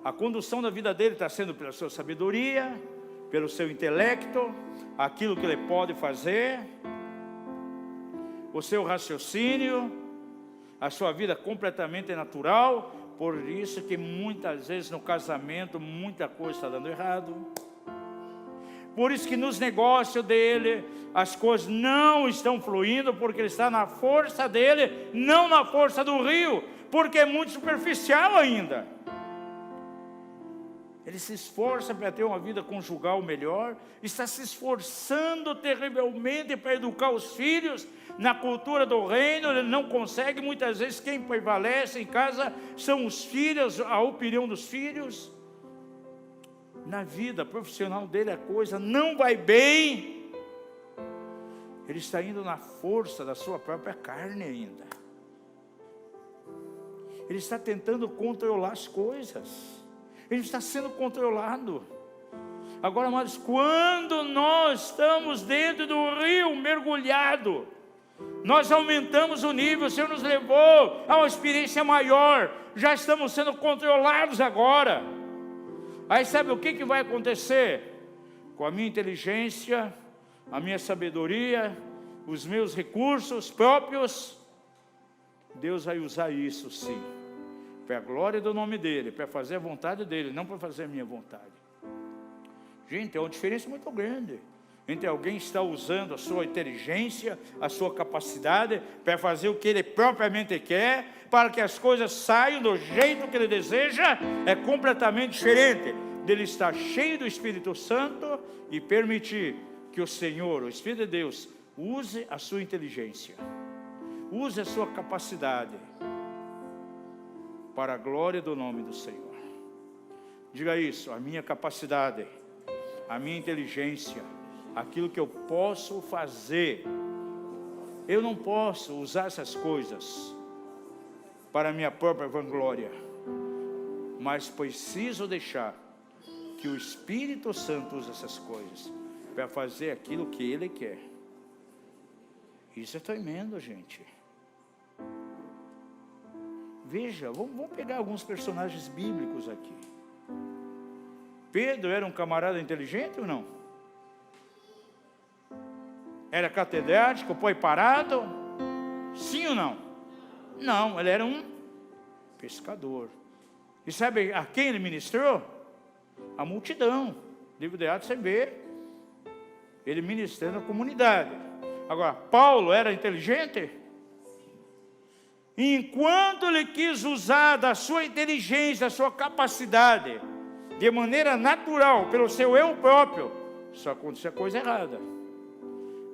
A condução da vida dele está sendo pela sua sabedoria, pelo seu intelecto, aquilo que ele pode fazer, o seu raciocínio, a sua vida completamente natural. Por isso que muitas vezes no casamento muita coisa está dando errado. Por isso que nos negócios dele as coisas não estão fluindo, porque ele está na força dele, não na força do rio, porque é muito superficial ainda. Ele se esforça para ter uma vida conjugal melhor, está se esforçando terrivelmente para educar os filhos na cultura do reino. Ele não consegue, muitas vezes quem prevalece em casa são os filhos, a opinião dos filhos. Na vida profissional dele a coisa não vai bem. Ele está indo na força da sua própria carne ainda. Ele está tentando controlar as coisas. Ele está sendo controlado. Agora, amados, quando nós estamos dentro do rio mergulhado, nós aumentamos o nível. O Senhor nos levou a uma experiência maior. Já estamos sendo controlados agora. Aí sabe o que vai acontecer? Com a minha inteligência, a minha sabedoria, os meus recursos próprios, Deus vai usar isso sim, para a glória do nome dEle, para fazer a vontade dEle, não para fazer a minha vontade. Gente, é uma diferença muito grande entre alguém estar usando a sua inteligência, a sua capacidade, para fazer o que ele propriamente quer, para que as coisas saiam do jeito que ele deseja. É completamente diferente dele estar cheio do Espírito Santo e permitir que o Senhor, o Espírito de Deus, use a sua inteligência, use a sua capacidade, para a glória do nome do Senhor. Diga isso: a minha capacidade, a minha inteligência, aquilo que eu posso fazer. Eu não posso usar essas coisas para a minha própria vanglória, mas preciso deixar que o Espírito Santo use essas coisas para fazer aquilo que Ele quer. Isso é tremendo, gente. Veja, vamos pegar alguns personagens bíblicos aqui. Pedro era um camarada inteligente ou não? Era catedrático, foi parado? Sim ou não? Não, ele era um pescador. E sabe a quem ele ministrou? A multidão. Livro de Atos, você vê ele ministrando a comunidade. Agora, Paulo era inteligente? Enquanto ele quis usar da sua inteligência, da sua capacidade, de maneira natural, pelo seu eu próprio, só acontecia coisa errada.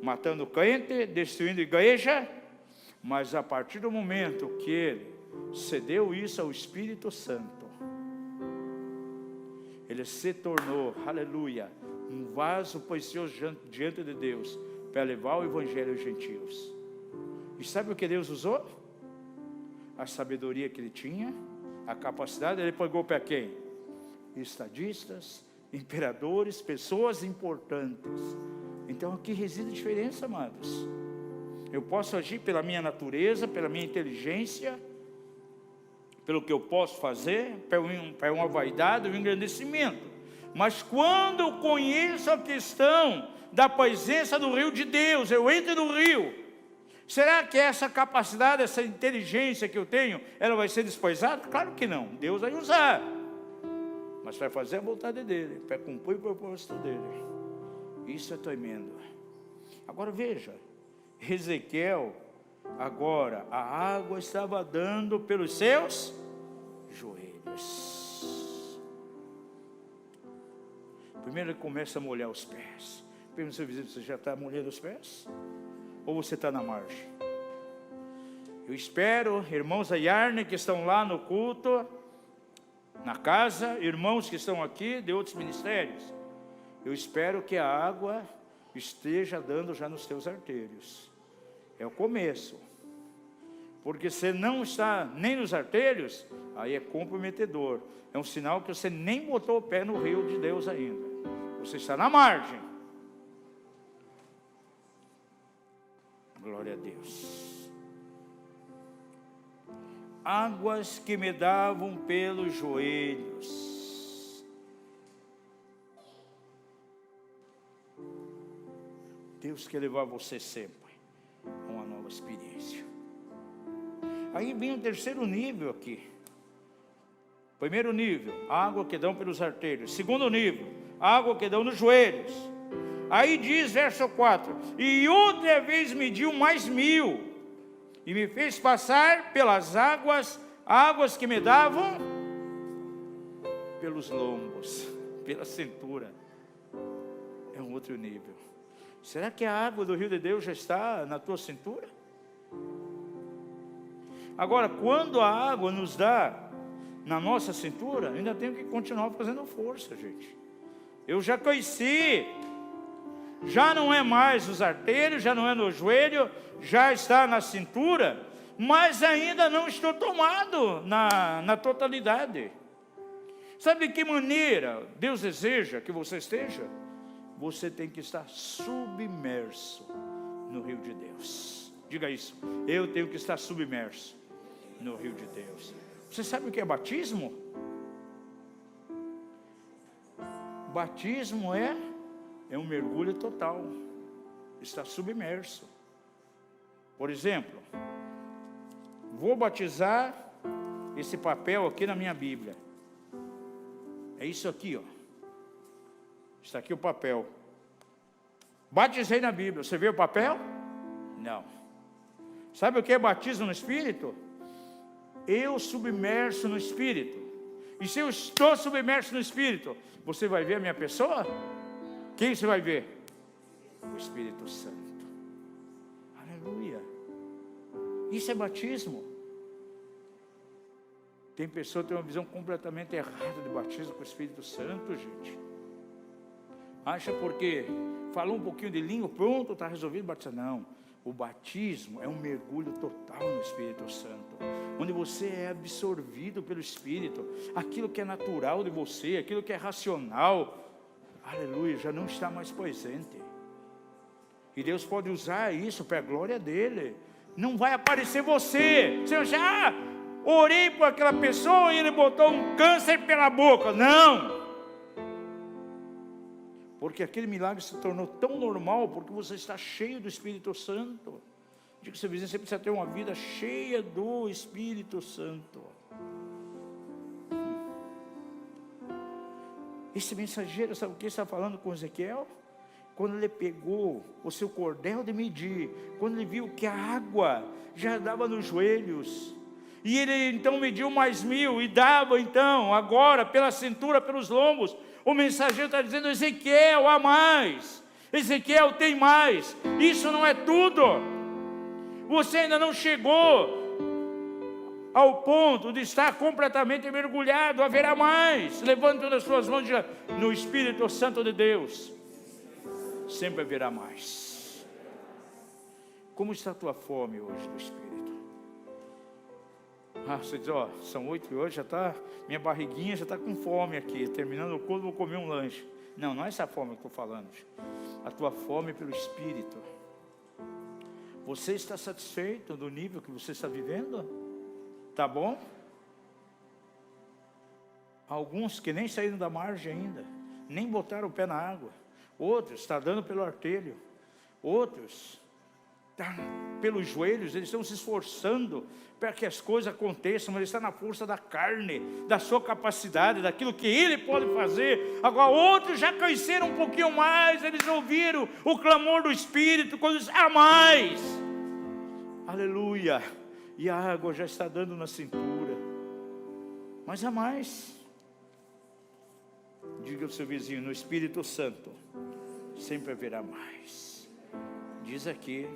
Matando crente, destruindo igreja. Mas a partir do momento que ele cedeu isso ao Espírito Santo, ele se tornou, aleluia, um vaso precioso diante de Deus, para levar o Evangelho aos gentios. E sabe o que Deus usou? A sabedoria que ele tinha, a capacidade. Ele pegou para quem? Estadistas, imperadores, pessoas importantes. Então aqui reside a diferença, amados. Eu posso agir pela minha natureza, pela minha inteligência, pelo que eu posso fazer, para uma vaidade, um engrandecimento. Mas quando eu conheço a questão da presença do rio de Deus, eu entro no rio, será que essa capacidade, essa inteligência que eu tenho, ela vai ser desprezada? Claro que não, Deus vai usar, mas vai fazer a vontade dEle, para cumprir o propósito dEle. Isso é tremendo. Agora veja, Ezequiel, agora a água estava dando pelos seus joelhos. Primeiro ele começa a molhar os pés. Pergunta ao seu vizinho: você já está molhando os pés? Ou você está na margem? Eu espero, irmãos da Yarne que estão lá no culto, na casa, irmãos que estão aqui de outros ministérios, eu espero que a água esteja dando já nos teus artérios. É o começo. Porque se não está nem nos artérios, aí é comprometedor. É um sinal que você nem botou o pé no rio de Deus ainda. Você está na margem. Glória a Deus. Águas que me davam pelos joelhos. Deus quer levar você sempre a uma nova experiência. Aí vem o terceiro nível aqui. Primeiro nível, água que dão pelos artérios. Segundo nível, água que dão nos joelhos. Aí diz, verso 4: e outra vez mediu mais 1000, e me fez passar pelas águas que me davam pelos lombos, pela cintura. É um outro nível. Será que a água do rio de Deus já está na tua cintura? Agora, quando a água nos dá na nossa cintura, ainda tenho que continuar fazendo força, gente. Eu já conheci, já não é mais nos artérios, já não é no joelho, já está na cintura, mas ainda não estou tomado na totalidade. Sabe de que maneira Deus deseja que você esteja? Você tem que estar submerso no rio de Deus. Diga isso, eu tenho que estar submerso no rio de Deus. Você sabe o que é batismo? Batismo é um mergulho total, está submerso. Por exemplo, vou batizar esse papel aqui na minha Bíblia. É isso aqui, ó. Está aqui o papel. Batizei na Bíblia. Você vê o papel? Não. Sabe o que é batismo no Espírito? Eu submerso no Espírito. E se eu estou submerso no Espírito, você vai ver a minha pessoa? Quem você vai ver? O Espírito Santo. Aleluia. Isso é batismo. Tem pessoa que tem uma visão completamente errada de batismo com o Espírito Santo, gente. Acha porque falou um pouquinho de língua, pronto, está resolvido batizar. Não, o batismo é um mergulho total no Espírito Santo, onde você é absorvido pelo Espírito. Aquilo que é natural de você, aquilo que é racional, aleluia, já não está mais presente. E Deus pode usar isso para a glória dEle. Não vai aparecer você já orei por aquela pessoa e ele botou um câncer pela boca. Não! Porque aquele milagre se tornou tão normal, porque você está cheio do Espírito Santo. Diga que seu vizinho, você precisa ter uma vida cheia do Espírito Santo. Esse mensageiro, sabe o que está falando com Ezequiel? Quando ele pegou o seu cordel de medir, quando ele viu que a água já dava nos joelhos, e ele então mediu mais 1000, e dava então, agora, pela cintura, pelos lombos. O mensageiro está dizendo, Ezequiel, há mais. Ezequiel, tem mais. Isso não é tudo. Você ainda não chegou ao ponto de estar completamente mergulhado. Haverá mais. Levante todas as suas mãos e diga, no Espírito Santo de Deus, sempre haverá mais. Como está a tua fome hoje do Espírito? Você diz, são 8 hoje, já está, minha barriguinha já está com fome aqui, terminando o culto, vou comer um lanche. Não é essa fome que eu estou falando. A tua fome pelo Espírito. Você está satisfeito do nível que você está vivendo? Tá bom? Alguns que nem saíram da margem ainda, nem botaram o pé na água. Outros estão dando pelo artelho. Outros pelos joelhos, eles estão se esforçando para que as coisas aconteçam, mas ele está na força da carne, da sua capacidade, daquilo que ele pode fazer. Agora outros já conheceram um pouquinho mais, eles ouviram o clamor do Espírito, quando diz, há mais, aleluia, e a água já está dando na cintura, mas há mais. Diga ao seu vizinho, no Espírito Santo sempre haverá mais. Diz aqui,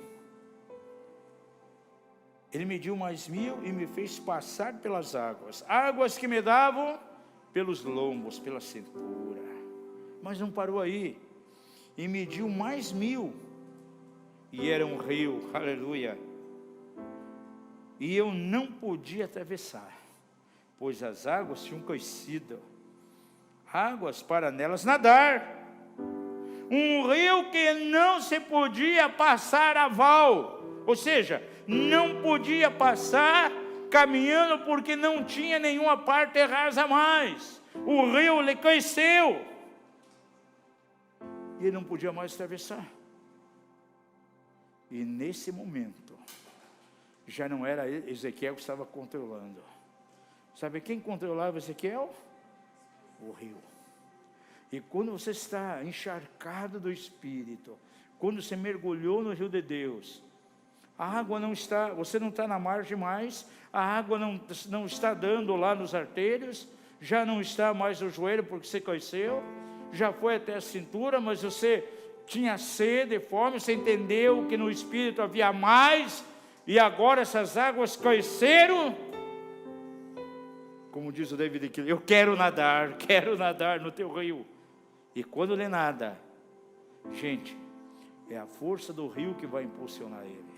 ele mediu mais 1000 e me fez passar pelas águas, águas que me davam pelos lombos, pela cintura. Mas não parou aí, e mediu mais 1000, e era um rio, aleluia, e eu não podia atravessar, pois as águas tinham crescido, águas para nelas nadar, um rio que não se podia passar a val, ou seja, não podia passar caminhando porque não tinha nenhuma parte rasa mais. O rio lhe cresceu e ele não podia mais atravessar. E nesse momento já não era Ezequiel que estava controlando. Sabe quem controlava Ezequiel? O rio. E quando você está encharcado do Espírito, quando você mergulhou no rio de Deus, a água não está, você não está na margem mais, a água não está dando lá nos artérios, já não está mais no joelho porque você cresceu, já foi até a cintura, mas você tinha sede, fome, você entendeu que no Espírito havia mais, e agora essas águas cresceram. Como diz o David aqui, eu quero nadar no teu rio. E quando ele nada, gente, é a força do rio que vai impulsionar ele.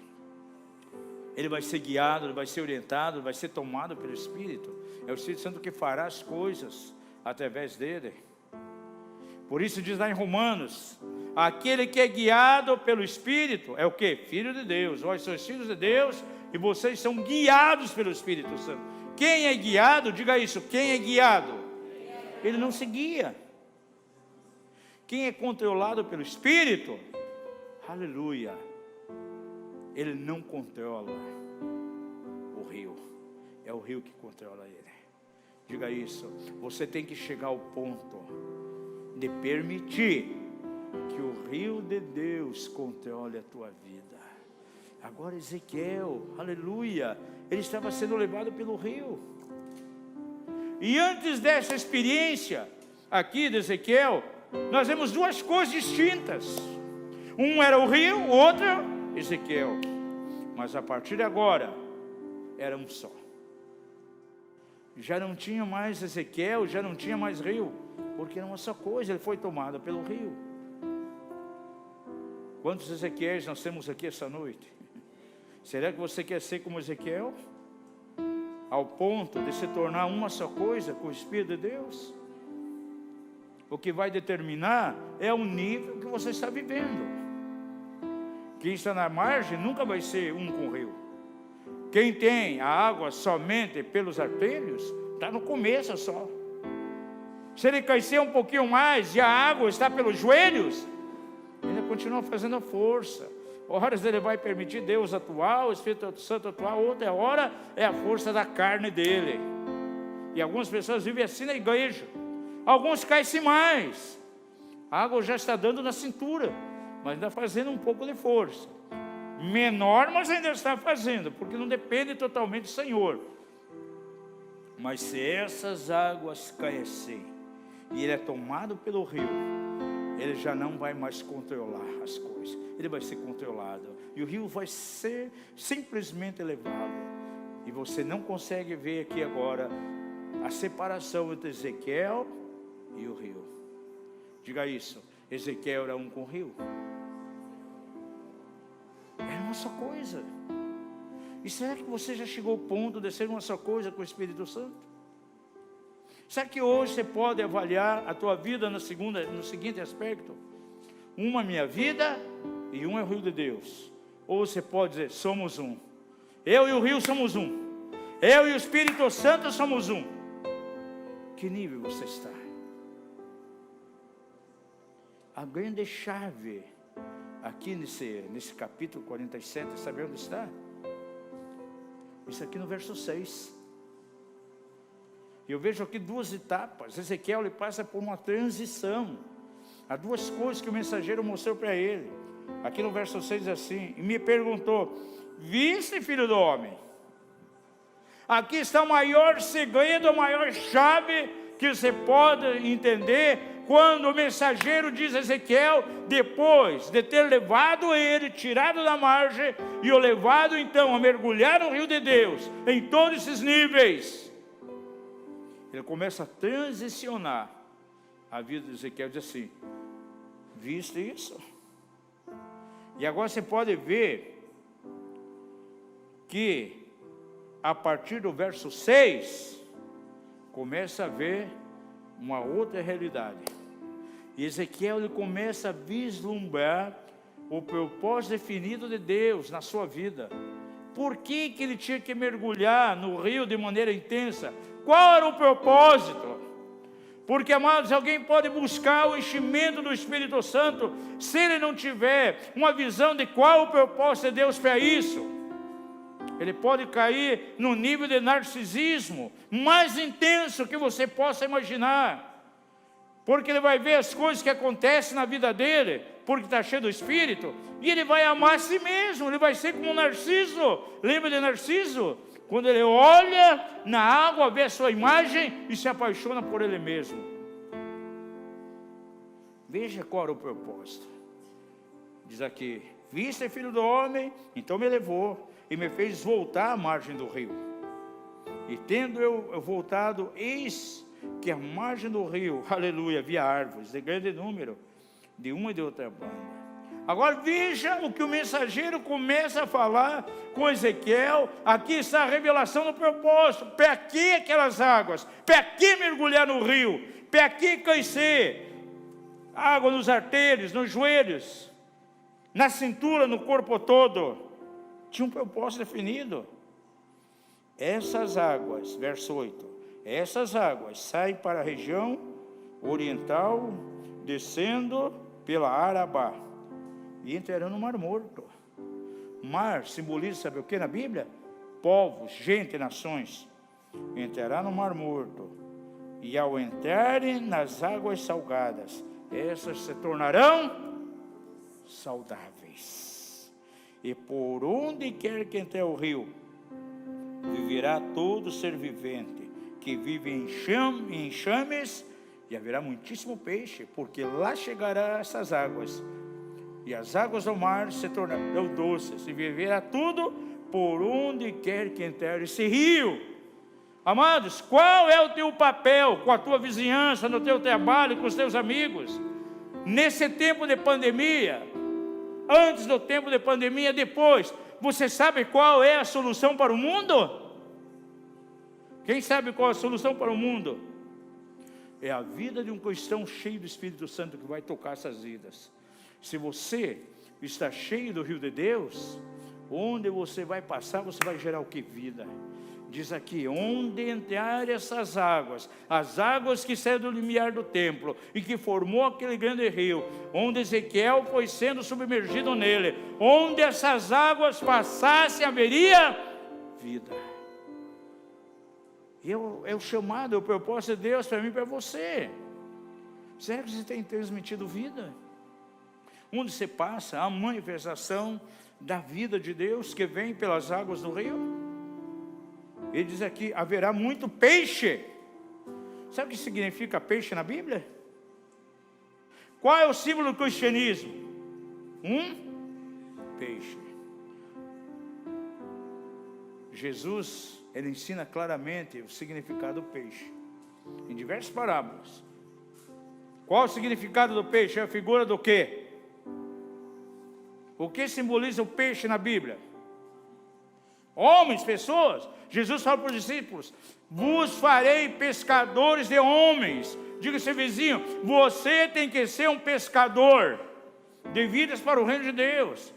Ele vai ser guiado, ele vai ser orientado, ele vai ser tomado pelo Espírito. É o Espírito Santo que fará as coisas através dele. Por isso diz lá em Romanos, aquele que é guiado pelo Espírito é o quê? Filho de Deus. Vós sois filhos de Deus e vocês são guiados pelo Espírito Santo. Quem é guiado, diga isso, quem é guiado? Ele não se guia. Quem é controlado pelo Espírito, aleluia, ele não controla o rio, é o rio que controla ele. Diga isso, você tem que chegar ao ponto de permitir que o rio de Deus controle a tua vida. Agora Ezequiel, aleluia, ele estava sendo levado pelo rio. E antes dessa experiência aqui de Ezequiel, nós vemos duas coisas distintas. Um era o rio, o outro Ezequiel. Mas a partir de agora, era um só. Já não tinha mais Ezequiel, já não tinha mais rio, porque era uma só coisa, ele foi tomado pelo rio. Quantos Ezequiéis nós temos aqui essa noite? Será que você quer ser como Ezequiel? Ao ponto de se tornar uma só coisa com o Espírito de Deus? O que vai determinar é o nível que você está vivendo. Quem está na margem nunca vai ser um com o rio. Quem tem a água somente pelos artérios, está no começo só. Se ele crescer um pouquinho mais e a água está pelos joelhos, ele continua fazendo força. Horas ele vai permitir Deus atuar, o Espírito Santo atuar, outra hora é a força da carne dele. E algumas pessoas vivem assim na igreja. Alguns caem-se mais. A água já está dando na cintura, mas ainda fazendo um pouco de força. Menor, mas ainda está fazendo, porque não depende totalmente do Senhor. Mas se essas águas crescem e ele é tomado pelo rio, ele já não vai mais controlar as coisas, ele vai ser controlado, e o rio vai ser simplesmente elevado, e você não consegue ver aqui agora a separação entre Ezequiel e o rio. Diga isso, Ezequiel era um com o rio, era uma só coisa. E será que você já chegou ao ponto de ser uma só coisa com o Espírito Santo? Será que hoje você pode avaliar a tua vida no seguinte aspecto? Uma minha vida e um é o rio de Deus. Ou você pode dizer, somos um. Eu e o rio somos um. Eu e o Espírito Santo somos um. Que nível você está? A grande chave aqui nesse capítulo 47, sabe onde está? Isso aqui no verso 6. Eu vejo aqui duas etapas. Ezequiel ele passa por uma transição. Há duas coisas que o mensageiro mostrou para ele. Aqui no verso 6 diz assim, e me perguntou, viste, filho do homem? Aqui está o maior segredo, a maior chave que você pode entender quando o mensageiro diz a Ezequiel, depois de ter levado ele, tirado da margem, e o levado então a mergulhar no rio de Deus, em todos esses níveis, ele começa a transicionar a vida de Ezequiel, diz assim, viste isso? E agora você pode ver que a partir do verso 6, começa a ver uma outra realidade. E Ezequiel ele começa a vislumbrar o propósito definido de Deus na sua vida. Por que ele tinha que mergulhar no rio de maneira intensa? Qual era o propósito? Porque, amados, alguém pode buscar o enchimento do Espírito Santo, se ele não tiver uma visão de qual o propósito de Deus para isso, ele pode cair no nível de narcisismo mais intenso que você possa imaginar. Porque ele vai ver as coisas que acontecem na vida dele, porque está cheio do Espírito, e ele vai amar a si mesmo, ele vai ser como um Narciso. Lembra de Narciso? Quando ele olha na água, vê a sua imagem e se apaixona por ele mesmo. Veja qual era o propósito. Diz aqui: viste, filho do homem, então me levou e me fez voltar à margem do rio. E tendo eu voltado, eis que à margem do rio, aleluia, havia árvores de grande número, de uma e de outra banda. Agora veja o que o mensageiro começa a falar com Ezequiel. Aqui está a revelação do propósito. Para que aquelas águas? Para que mergulhar no rio? Para que conhecer? Água nos artérios, nos joelhos, na cintura, no corpo todo. Tinha um propósito definido. Essas águas, verso 8, essas águas saem para a região oriental, descendo pela Arabá e entrarão no Mar Morto. Mar simboliza, sabe o que na Bíblia? Povos, gente, nações. Entrará no Mar Morto, e ao entrarem nas águas salgadas, essas se tornarão saudáveis. E por onde quer que entre o rio, viverá todo ser vivente, que vive em enxames, e haverá muitíssimo peixe, porque lá chegará essas águas, e as águas do mar se tornarão doces, e viverá tudo por onde quer que entrar esse rio. Amados, qual é o teu papel com a tua vizinhança, no teu trabalho, com os teus amigos, nesse tempo de pandemia, antes do tempo de pandemia, depois? Você sabe qual é a solução para o mundo? Quem sabe qual é a solução para o mundo? É a vida de um cristão cheio do Espírito Santo que vai tocar essas vidas. Se você está cheio do rio de Deus, onde você vai passar, você vai gerar o que? Vida. Diz aqui: onde entrar essas águas, as águas que saíram do limiar do templo e que formou aquele grande rio, onde Ezequiel foi sendo submergido nele, onde essas águas passassem, haveria vida. É o chamado, é o propósito de Deus para mim e para você. Será que você tem transmitido vida? Onde você passa, a manifestação da vida de Deus que vem pelas águas do rio. Ele diz aqui: haverá muito peixe. Sabe o que significa peixe na Bíblia? Qual é o símbolo do cristianismo? Peixe. Jesus, ele ensina claramente o significado do peixe, em diversas parábolas. Qual o significado do peixe? É a figura do quê? O que simboliza o peixe na Bíblia? Homens, pessoas. Jesus fala para os discípulos: vos farei pescadores de homens. Diga ao seu vizinho: você tem que ser um pescador de vidas para o reino de Deus.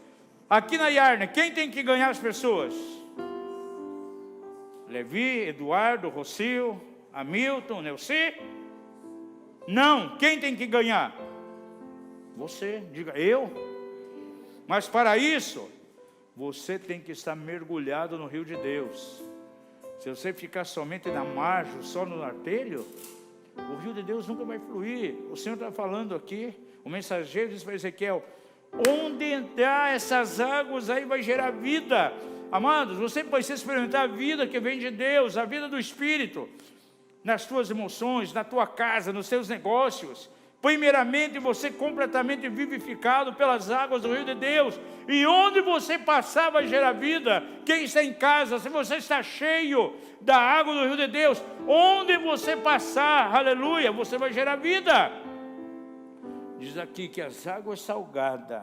Aqui na Iarna, quem tem que ganhar as pessoas? Levi, Eduardo, Rocio, Hamilton, Neuci? Não, quem tem que ganhar? Você, diga: eu. Mas para isso, você tem que estar mergulhado no rio de Deus. Se você ficar somente na margem, só no artelho, o rio de Deus nunca vai fluir. O Senhor está falando aqui, o mensageiro diz para Ezequiel: onde entrar essas águas, aí vai gerar vida. Amados, você precisa experimentar a vida que vem de Deus, a vida do Espírito, nas tuas emoções, na tua casa, nos teus negócios. Primeiramente, você completamente vivificado pelas águas do rio de Deus. E onde você passar vai gerar vida. Quem está em casa, se você está cheio da água do rio de Deus, onde você passar, aleluia, você vai gerar vida. Diz aqui que as águas salgadas,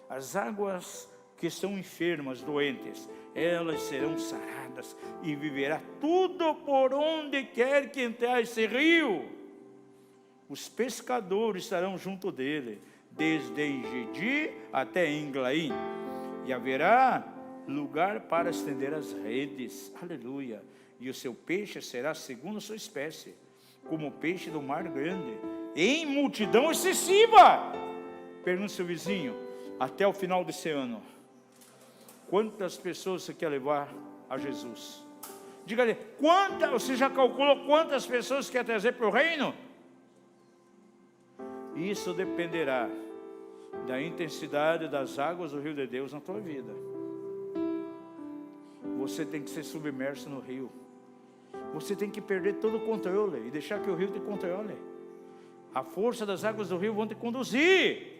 as águas que estão enfermas, doentes, elas serão saradas e viverá tudo por onde quer que entrar esse rio. Os pescadores estarão junto dele, desde Engedi até Englaim, e haverá lugar para estender as redes, aleluia, e o seu peixe será segundo a sua espécie, como o peixe do mar grande, em multidão excessiva. Pergunta ao seu vizinho: até o final desse ano, quantas pessoas você quer levar a Jesus? Diga-lhe: você já calculou quantas pessoas quer trazer para o reino? Isso dependerá da intensidade das águas do rio de Deus na tua vida. você tem que ser submerso no rio. Você tem que perder todo o controle e deixar que o rio te controle. A força das águas do rio vão te conduzir.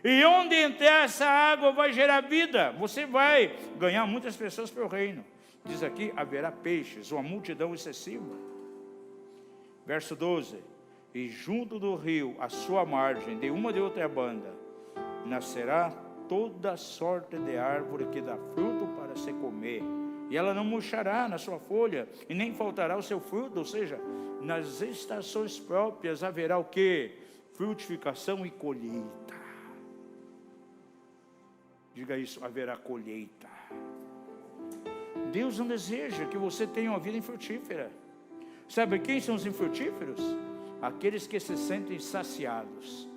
E onde entrar essa água vai gerar vida. Você vai ganhar muitas pessoas para o reino. Diz aqui, haverá peixes, uma multidão excessiva. Verso 12. E junto do rio, à sua margem, de uma de outra banda, nascerá toda sorte de árvore que dá fruto para se comer. E ela não murchará na sua folha, e nem faltará o seu fruto. Ou seja, nas estações próprias haverá o quê? Frutificação e colheita. Diga isso, haverá colheita. Deus não deseja que você tenha uma vida infrutífera. Sabe quem são os infrutíferos? Aqueles que se sentem saciados.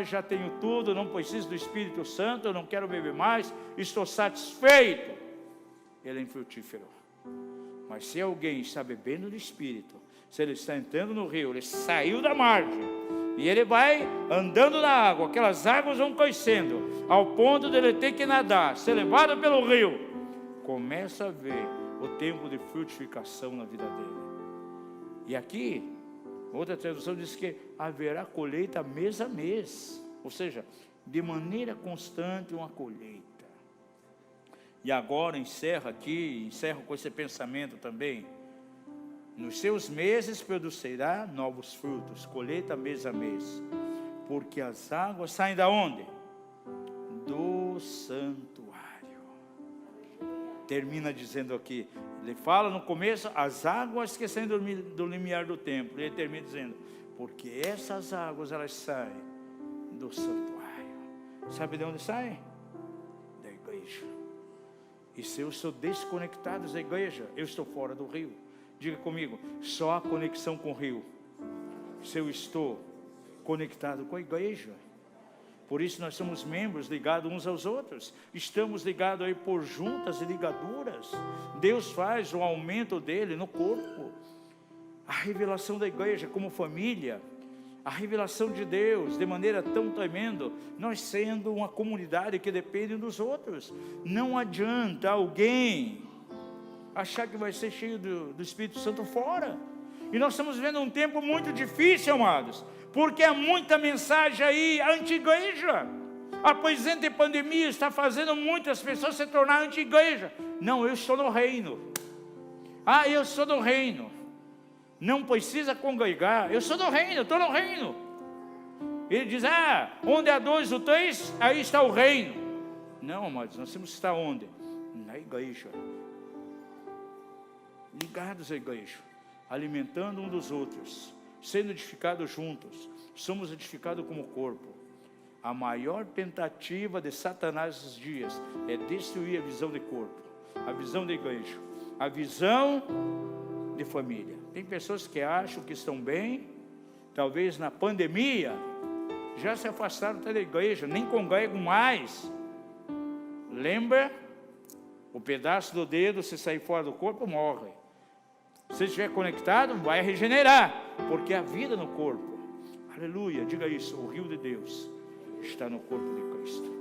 Já tenho tudo, não preciso do Espírito Santo, eu não quero beber mais, estou satisfeito. Ele é infrutífero. Mas se alguém está bebendo do Espírito, se ele está entrando no rio, ele saiu da margem, e ele vai andando na água, aquelas águas vão crescendo, ao ponto de ele ter que nadar, ser levado pelo rio, começa a ver o tempo de frutificação na vida dele. E aqui, outra tradução diz que haverá colheita mês a mês, ou seja, de maneira constante uma colheita. E agora encerro com esse pensamento também. Nos seus meses produzirá novos frutos, colheita mês a mês, porque as águas saem da onde? Do santuário. Termina dizendo aqui, ele fala no começo, as águas que saem do limiar do templo, e ele termina dizendo, porque essas águas elas saem do santuário. Sabe de onde saem? Da igreja. E se eu sou desconectado da igreja, eu estou fora do rio. Diga comigo, só há conexão com o rio se eu estou conectado com a igreja. Por isso nós somos membros ligados uns aos outros. Estamos ligados aí por juntas e ligaduras. Deus faz o aumento dele no corpo. A revelação da igreja como família, a revelação de Deus de maneira tão tremenda, nós sendo uma comunidade que depende uns dos outros. Não adianta alguém achar que vai ser cheio do Espírito Santo fora. E nós estamos vendo um tempo muito difícil, amados, porque há muita mensagem aí anti-igreja. A presente pandemia está fazendo muitas pessoas se tornar anti-igreja. Não, eu estou no reino. Eu sou do reino. Não precisa congregar, eu sou do reino, eu estou no reino. Ele diz, onde há 2 ou 3, aí está o reino. Não, amados, nós temos que estar onde? Na igreja. Ligados à igreja, alimentando um dos outros, sendo edificados juntos. Somos edificados como corpo. A maior tentativa de Satanás nesses dias é destruir a visão de corpo, a visão da igreja, a visão de família. Tem pessoas que acham que estão bem, talvez na pandemia, já se afastaram da igreja, nem congregam mais. Lembra? O pedaço do dedo, se sair fora do corpo, morre. Se estiver conectado, vai regenerar, porque há vida no corpo. Aleluia, diga isso, o rio de Deus está no corpo de Cristo.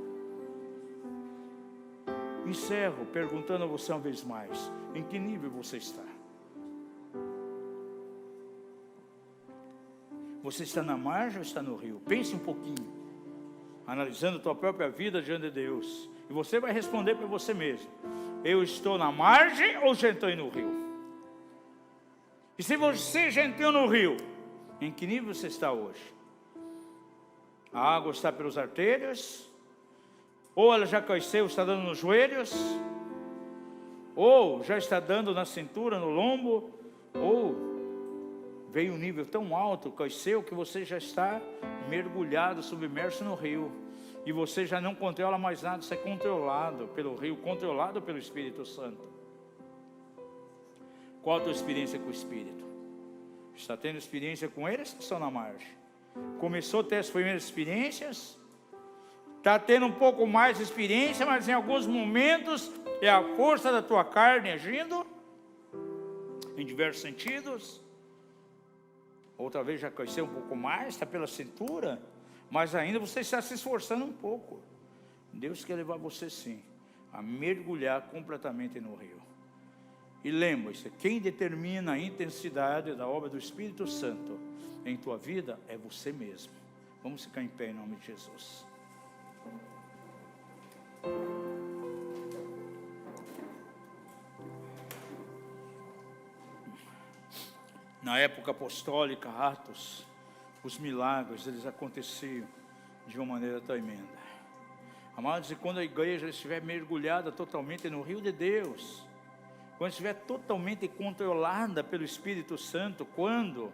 Encerro perguntando a você uma vez mais, em que nível você está? Você está na margem ou está no rio? Pense um pouquinho, analisando a tua própria vida diante de Deus, e você vai responder para você mesmo, eu estou na margem ou já entrei no rio? E se você já entrou no rio, em que nível você está hoje? A água está pelos artérios? Ou ela já cresceu, está dando nos joelhos? Ou já está dando na cintura, no lombo? Ou veio um nível tão alto, cresceu, que você já está mergulhado, submerso no rio. E você já não controla mais nada, você é controlado pelo rio, controlado pelo Espírito Santo. Qual a tua experiência com o Espírito? Está tendo experiência com ele ou está só na margem? Começou a ter as primeiras experiências? Está tendo um pouco mais de experiência, mas em alguns momentos é a força da tua carne agindo, em diversos sentidos. Outra vez já cresceu um pouco mais, está pela cintura, mas ainda você está se esforçando um pouco. Deus quer levar você sim, a mergulhar completamente no rio. E lembre-se, quem determina a intensidade da obra do Espírito Santo em tua vida é você mesmo. Vamos ficar em pé em nome de Jesus. Na época apostólica, Atos, os milagres, eles aconteciam de uma maneira tremenda. Amados, e quando a igreja estiver mergulhada totalmente no rio de Deus, quando estiver totalmente controlada pelo Espírito Santo, quando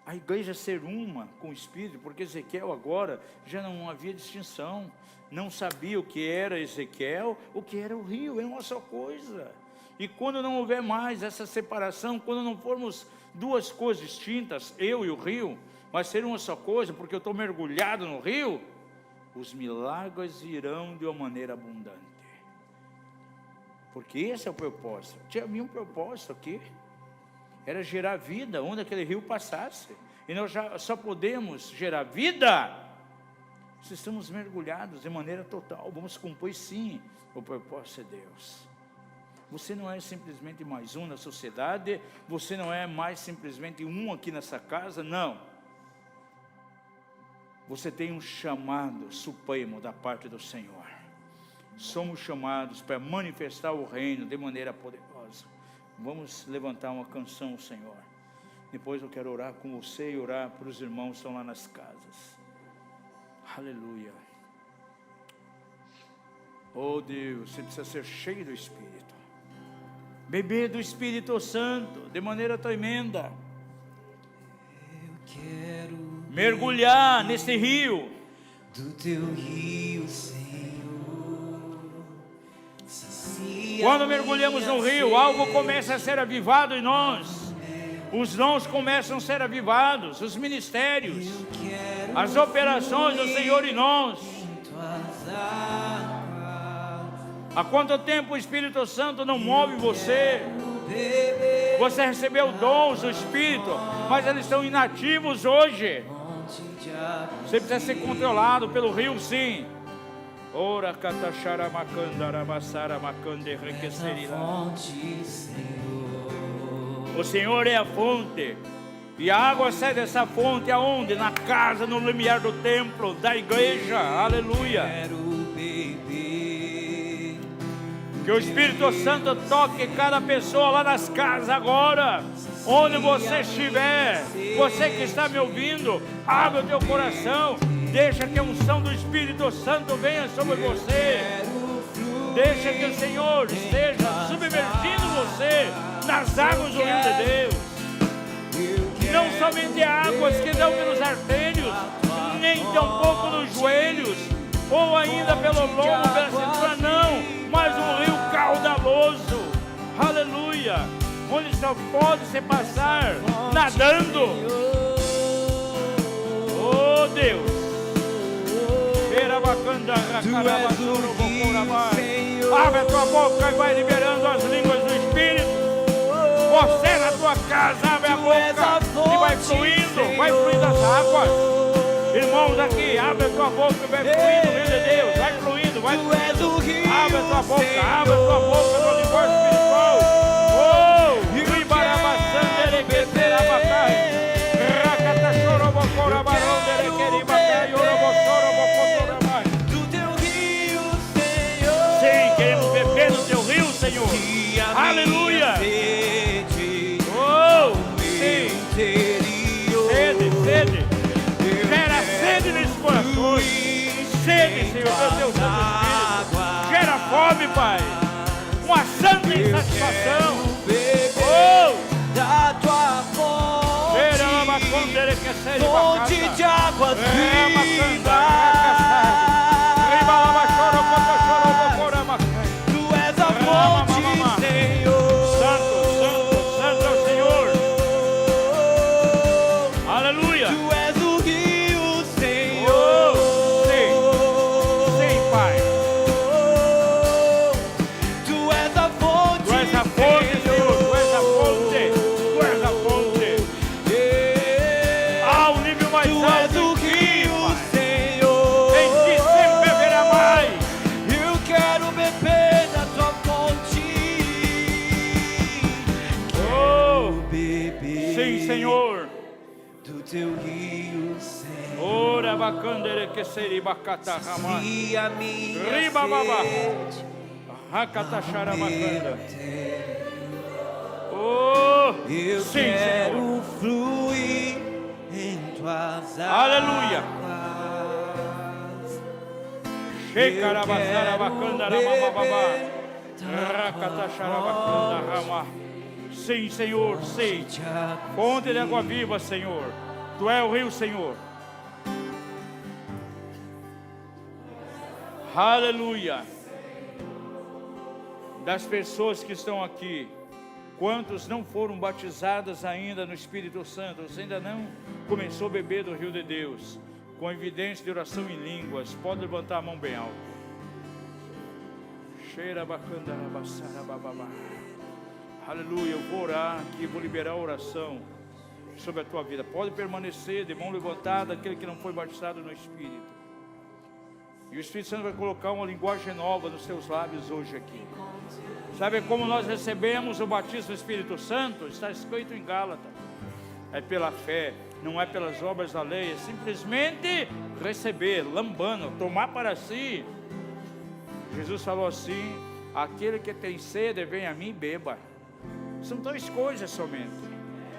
a igreja ser uma com o Espírito, porque Ezequiel agora já não havia distinção, não sabia o que era Ezequiel, o que era o rio, é uma só coisa. E quando não houver mais essa separação, quando não formos duas coisas distintas, eu e o rio, mas ser uma só coisa, porque eu estou mergulhado no rio, os milagres irão de uma maneira abundante. Porque esse é o propósito. Tinha um propósito aqui, era gerar vida onde aquele rio passasse. E nós só podemos gerar vida se estamos mergulhados de maneira total. Vamos cumprir sim o propósito de Deus. Você não é simplesmente mais um na sociedade, você não é mais simplesmente um aqui nessa casa, não. Você tem um chamado supremo da parte do Senhor. Somos chamados para manifestar o reino de maneira poderosa. Vamos levantar uma canção ao Senhor. Depois eu quero orar com você e orar para os irmãos que estão lá nas casas. Aleluia. Oh Deus, você precisa ser cheio do Espírito. Beber do Espírito Santo de maneira tremenda. Eu quero mergulhar nesse rio. Do teu rio, Senhor. Quando mergulhamos no rio, algo começa a ser avivado em nós. Os dons começam a ser avivados, os ministérios, as operações do Senhor em nós. Há quanto tempo o Espírito Santo não move você? Você recebeu dons do Espírito, mas eles estão inativos hoje. Você precisa ser controlado pelo rio, sim. Ora catachara macandara basara macande enriquecerila. O Senhor é a fonte, e a água sai dessa fonte aonde? Na casa, no limiar do templo, da igreja. Aleluia. Que o Espírito Santo toque cada pessoa lá nas casas agora. Onde você estiver, você que está me ouvindo, abre o teu coração. Deixa que a unção do Espírito Santo venha sobre você. Deixa que o Senhor esteja submergindo você nas águas do rio de Deus. Não somente águas que dão pelos artérios, nem tampouco nos joelhos, ou ainda pelo lombo, pela cintura, não, mas um rio caudaloso. Aleluia. Onde só pode se passar nadando. Oh Deus. Abre a tua boca e vai liberando as línguas do Espírito. Você na tua casa, abre a boca e vai fluindo as águas. Irmãos aqui, abre a tua boca e vai fluindo o rio de Deus. Vai fluindo, vai fluindo. Abre a tua boca no universo espiritual. Oh, Ribarabassandere que será batai. Rakata chorobocora barondere que ribatai orobochorobocotoramai. Do teu rio, Senhor. Sim, queremos beber do teu rio, Senhor. Aleluia. Oh, sim. Sede. Gera sede nesses corações. Sede, Senhor, do teu Santo Espírito. Gera fome, Pai. Uma santa insatisfação. Oh, da tua fonte de águas vivas. Tu és a fonte, Senhor. Santo é o Senhor. Aleluia. Tu és o rio, Senhor. Sim, Pai. Tu és a fonte, Tu és a fonte, Senhor. Do teu rio, Senhor. Ora bacandere que seri bacata rama. Sacia minha Riba baba. sede. Hakata charabacanda. Oh, Eu sim, quero Senhor. fluir em tuas Aleluia. águas. Shekarabasarabacanda ramababa. Rakata charabacanda rama. Sim, Senhor, sim. Fonte de água viva, Senhor. Tu és o rio, Senhor. Aleluia. Das pessoas que estão aqui, quantos não foram batizadas ainda no Espírito Santo? Você ainda não começou a beber do rio de Deus, com evidência de oração em línguas? Pode levantar a mão bem alto. Aleluia. Eu vou orar aqui, vou liberar a oração sobre a tua vida. Pode permanecer de mão levantada, aquele que não foi batizado no Espírito. E o Espírito Santo vai colocar uma linguagem nova nos teus lábios hoje aqui. Sabe como nós recebemos o batismo do Espírito Santo? Está escrito em Gálatas. É pela fé, não é pelas obras da lei. É simplesmente receber, lambando, tomar para si. Jesus falou assim: aquele que tem sede, vem a mim e beba. São duas coisas somente.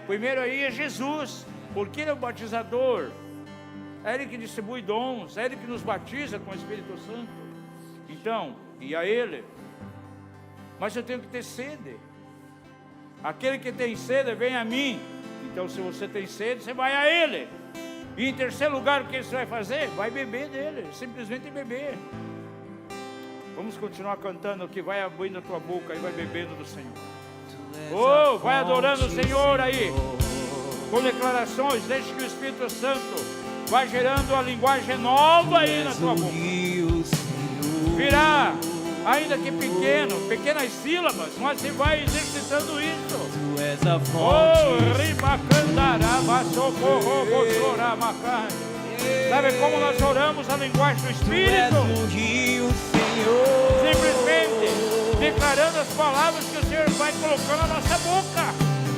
Primeiro aí é Jesus, porque Ele é o batizador. É Ele que distribui dons, é Ele que nos batiza com o Espírito Santo. Então, e a Ele. Mas eu tenho que ter sede. Aquele que tem sede, vem a mim. Então, se você tem sede, você vai a Ele. E em terceiro lugar, o que você vai fazer? Vai beber dele, simplesmente beber. Vamos continuar cantando aqui, vai abrindo a tua boca e vai bebendo do Senhor. Oh, vai adorando o Senhor aí, com declarações, deixe que o Espírito Santo vai gerando a linguagem nova aí na tua boca. Virá, ainda que pequeno, pequenas sílabas, mas você vai exercitando isso. Tu és a fonte. Oh, ribacandaraba, socorro, bochoramacai. Sabe como nós oramos a linguagem do Espírito? Tu és o rio, Senhor. Simplesmente declarando as palavras que o Senhor vai colocando na nossa boca.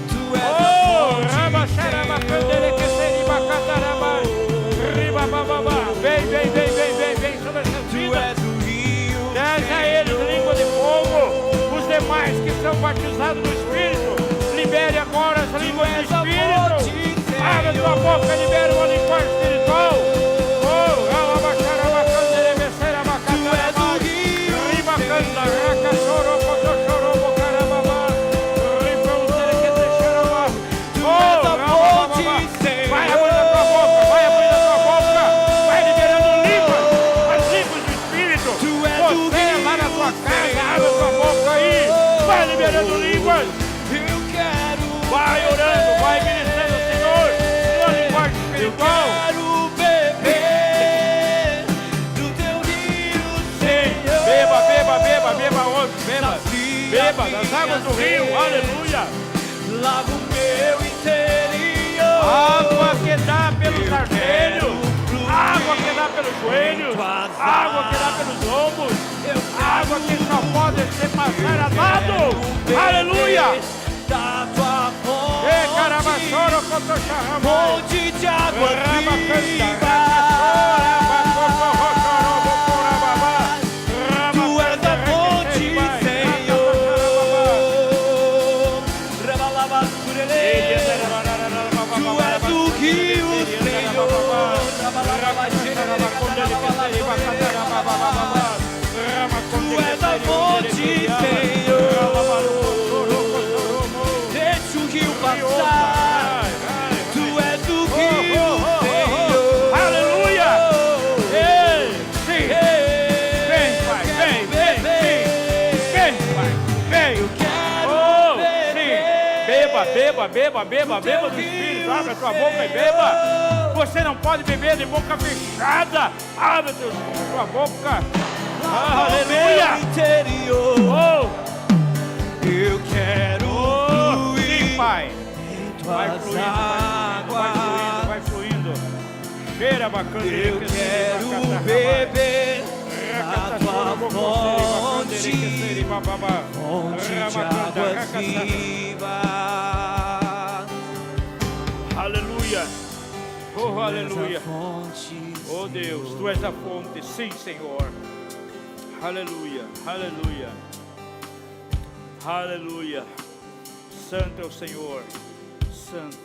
Tu és a fonte, vem sobre essas Tu vidas. és o rio, Desce a eles língua de fogo. Os demais que são batizados no Espírito, libere agora as línguas do Espírito. Abre a tua boca, libera uma linguagem espiritual. Oh, liberando línguas. eu quero. Vai orando, vai ministrando ao Senhor sua linguagem espiritual. Eu quero beber do teu rio, Senhor. Beba, beba, beba, beba hoje, beba. Beba das águas do rio, aleluia. Lava o meu interior. Água que dá pelos artelhos, água que dá pelos joelhos, água que dá pelos ombros, água que só pode ser passada a lado. Aleluia. Da tua Fonte de água viva. Tu és a fonte, Senhor. Tu és o rio, Senhor. Tu és a fonte, Senhor. Deixa o rio passar. Tu és o rio, Senhor. Aleluia. Sim. Vem, Pai, vem, vem, vem. Vem, Pai, vem. Eu quero sim. Beba, beba, beba, beba, beba do Espírito. Abre a tua boca e beba. Você não pode beber de boca fechada. Abre a tua boca. Aleluia. Interior. Oh. Eu quero Sim, Pai. Vai tuas fluindo, águas. vai fluindo. Cheira bacana. Eu quero beber da tua fonte, fonte de águas vivas. Oh, aleluia. Fonte, Oh Deus, Tu és a fonte, sim, Senhor. Aleluia, aleluia, aleluia. Santo é o Senhor, santo,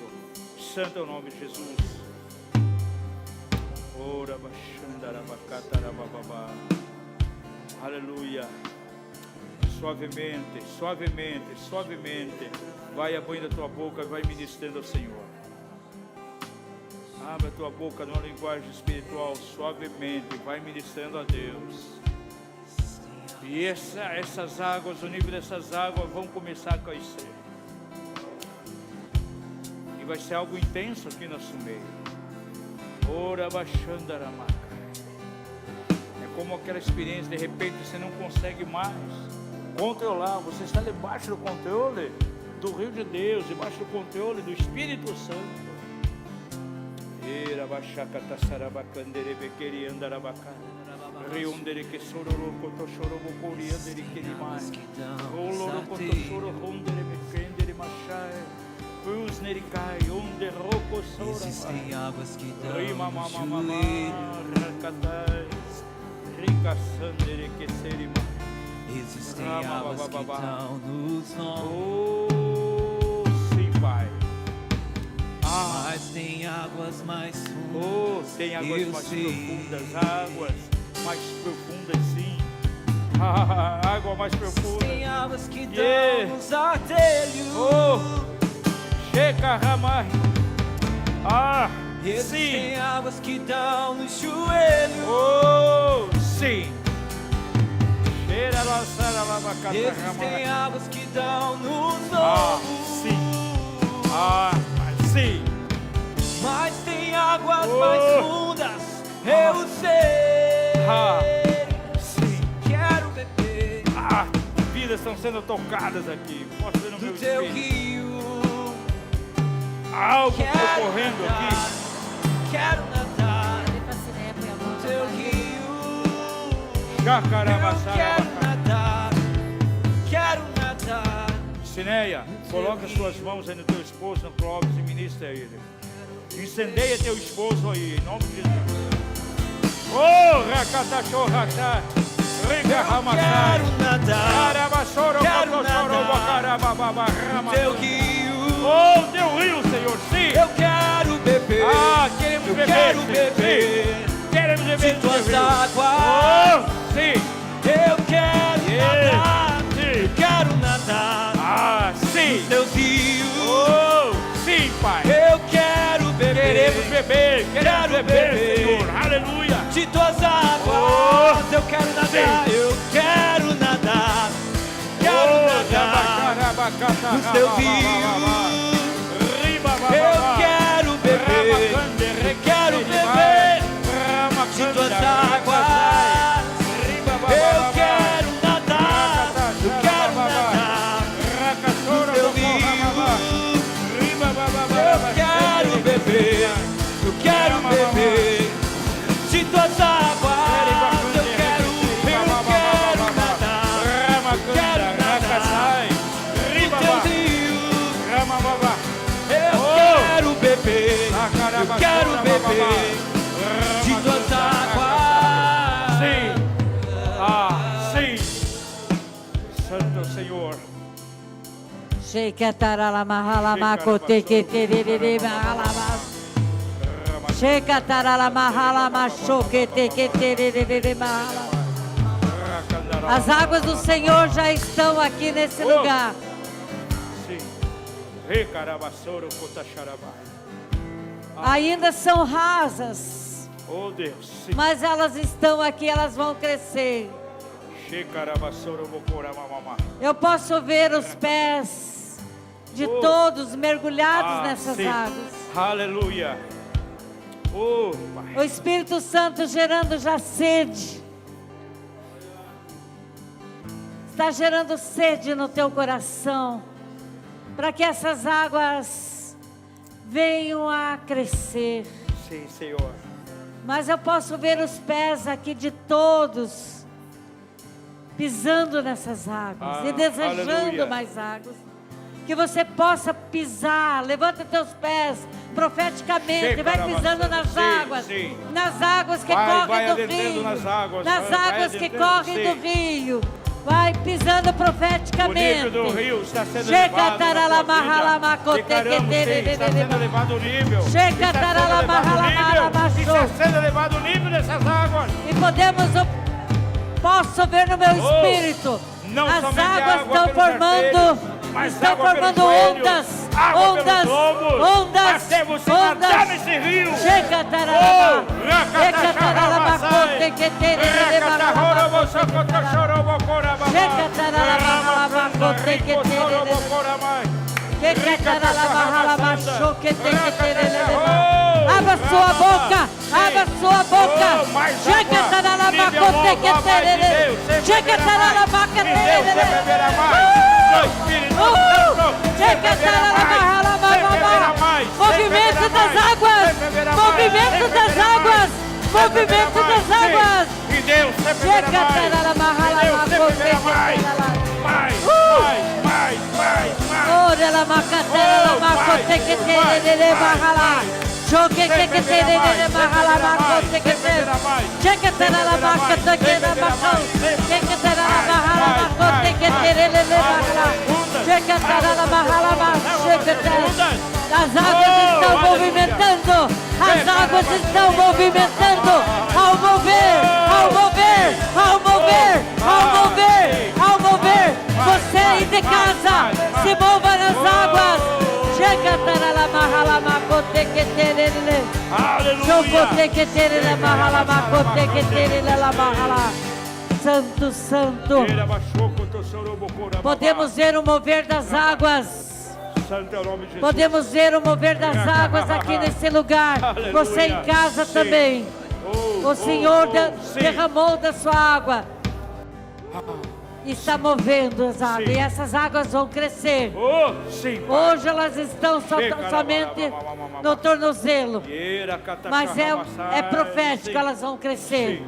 santo é o nome de Jesus. Ora, baixandarabacatarabababá. Aleluia. Suavemente, suavemente, suavemente. Vai abrindo a tua boca, vai ministrando ao Senhor. Abre a tua boca numa linguagem espiritual, suavemente, vai ministrando a Deus. E essas águas, o nível dessas águas vão começar a crescer. E vai ser algo intenso aqui no nosso meio. Ora baixandaramaca. É como aquela experiência, de repente você não consegue mais controlar. Você está debaixo do controle do Rio de Deus, debaixo do controle do Espírito Santo. Era baixaca tassarabacandere bequeri andarabacana. Riondere que sororo cotochoro bocoriandere que demais. Roloro cotochoro rondere becendere machai. Cruz nericai onde roco sora. Existem águas que dão Rima no mama joelho. racatai. Rica sandere que serima. Existem águas que dão nos ombros. Oh, sim, Pai. Mas tem águas mais fundas. Oh, tem águas eu mais sei. profundas, águas mais profundas, sim. Água mais profunda. Tem águas que dão Yeah. nos artelhos. Oh, checa ramai. Ah, Existem sim. águas que dão nos joelhos. Oh, sim. Cheira la sara la bacata Existem ramai. águas que dão nos Ah, ombros. sim. Ah, sim. Mas tem águas Oh. mais fundas. Eu sei. Ah, sim. Quero beber Ah, vidas estão sendo tocadas aqui. Posso ver no meu do teu espírito. rio. Algo Quero ocorrendo nadar, aqui. quero nadar no teu rio. Eu quero nadar, quero nadar. Sineia, coloca suas mãos aí no teu esposo, no Clóvis, e ministra a ele. Incendeia teu esposo aí, em nome de Jesus. Oh, racatachô, rachá. Riga ramassai. Quero nadar Carabassoro, Quero cotossoro, nadar bocarabababa, no teu ramassai. rio. Oh, teu rio, Senhor, sim. Eu quero beber, Ah, queremos eu beber, quero sim, beber sim. Queremos beber de tuas rio. águas. Oh, sim. Eu quero Yeah. nadar, Sim. eu quero nadar Ah, sim. nos teus rios. Oh, sim, Pai. Eu quero beber, Queremos beber, queremos beber, Senhor. Aleluia. de tuas águas. Oh, eu quero nadar, sim. eu quero nadar, quero nadar nos teus rios. Eu quero beber, eu quero beber de tuas águas. Eu quero nadar, eu quero nadar no teu rio. Eu quero beber, eu quero beber de tuas águas. Eu quero nadar, eu quero nadar no teu rio. Eu quero beber, eu quero beber de tuas águas. Sim. Ah, sim. Santo Senhor. As águas do Senhor já estão aqui nesse lugar. Sim. Recarabassoro, cotaxarabá. Ainda são rasas, Oh Deus, sim. mas elas estão aqui, elas vão crescer. Shekarabassoro, bocoramamamá. Eu posso ver os pés de Oh. todos mergulhados nessas sim. águas. Aleluia. Oh, Pai. O Espírito Santo gerando já sede. Está gerando sede no teu coração, para que essas águas venham a crescer. Sim, Senhor. Mas eu posso ver os pés aqui de todos pisando nessas águas e desejando aleluia. mais águas. que você possa pisar. Levanta teus pés profeticamente, vai pisando nas águas, nas águas que correm do rio, nas águas que correm do rio. Vai pisando profeticamente. O nível do rio está sendo Chega elevado na tua vida. Está sendo elevado o nível. Está sendo elevado o nível dessas águas. E posso ver no meu espírito, não as somente águas água estão pelos formando, mas estão água pelos formando joelhos, ondas, água ondas, pelos ombros, ondas, até você nadar nesse rio. Chega, tararama. Chega, tararama, cote que tere, chega, tararama, cote que tere. Abra sua boca, abra sua boca. Chega, tararama, cote que tere. Chega, tararama, que tere. Movimento das águas, movimento das águas, movimento das águas. E Deus sempre Chega, verá mais. tararama, E Deus sempre verá mais. Mais. Ora la macatera la macote que tere bahala. Choque que tere bahala macote que tere. Checa tera la macata que la macau. Checa tera la bahala macote que tere bahala. Checa tera la bahala macote. As águas estão movimentando. As águas estão movimentando. Ao mover, ao mover, ao mover, ao mover, ao mover. Você aí de casa, se mova nas águas. Chega, tarala, mahala, macote, que terele. Chocote, que terele, mahala, macote, que terele, la mahala. Santo, santo. Podemos ver o mover das águas. Santo é o nome de Jesus. Podemos ver o mover das águas aqui nesse lugar. Você em casa também. O Senhor derramou da sua água. Está movendo as águas. E essas águas vão crescer. Hoje elas estão somente no tornozelo. Mas é profético, elas vão crescer.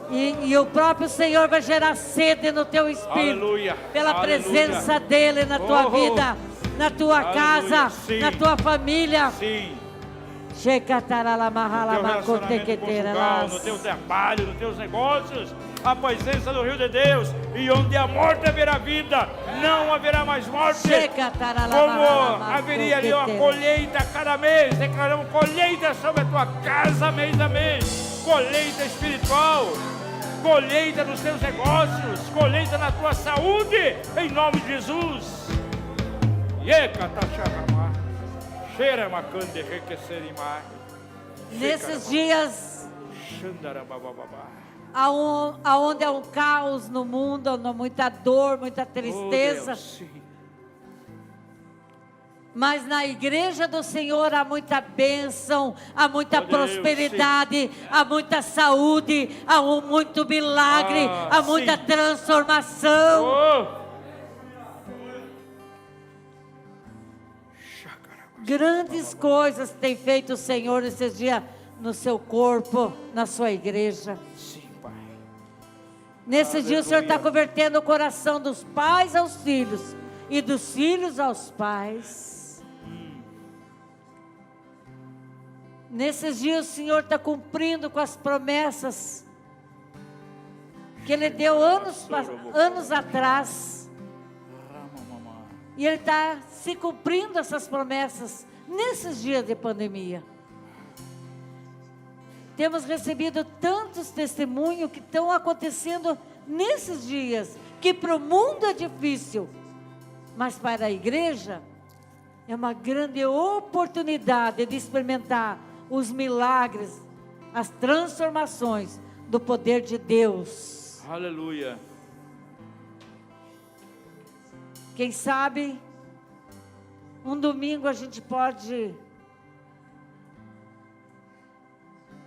E o próprio Senhor vai gerar sede no teu espírito. Pela presença dEle na tua vida, na tua casa, na tua família. Chega, tarala, mahala, macote, que terá. No teu trabalho, nos teus negócios, a presença do rio de Deus. E onde a morte haverá vida, não haverá mais morte. Chega, tarala, como haveria ali uma colheita a cada mês. Declaramos colheita sobre a tua casa mês a mês. Colheita espiritual, colheita nos teus negócios, colheita na tua saúde, em nome de Jesus. Nesses dias, aonde há um caos no mundo, há muita dor, muita tristeza, mas na igreja do Senhor há muita bênção, há muita prosperidade, há muita saúde, há muito milagre, há muita transformação. Grandes coisas tem feito o Senhor esses dias no seu corpo, na sua igreja. Sim, Pai. Nesses dias o Senhor está convertendo o coração dos pais aos filhos e dos filhos aos pais. Nesses dias o Senhor está cumprindo com as promessas que Ele deu anos atrás. E Ele está se cumprindo essas promessas nesses dias de pandemia. Temos recebido tantos testemunhos que estão acontecendo nesses dias, que para o mundo é difícil, mas para a igreja é uma grande oportunidade de experimentar os milagres, as transformações do poder de Deus. Aleluia. Quem sabe, um domingo a gente pode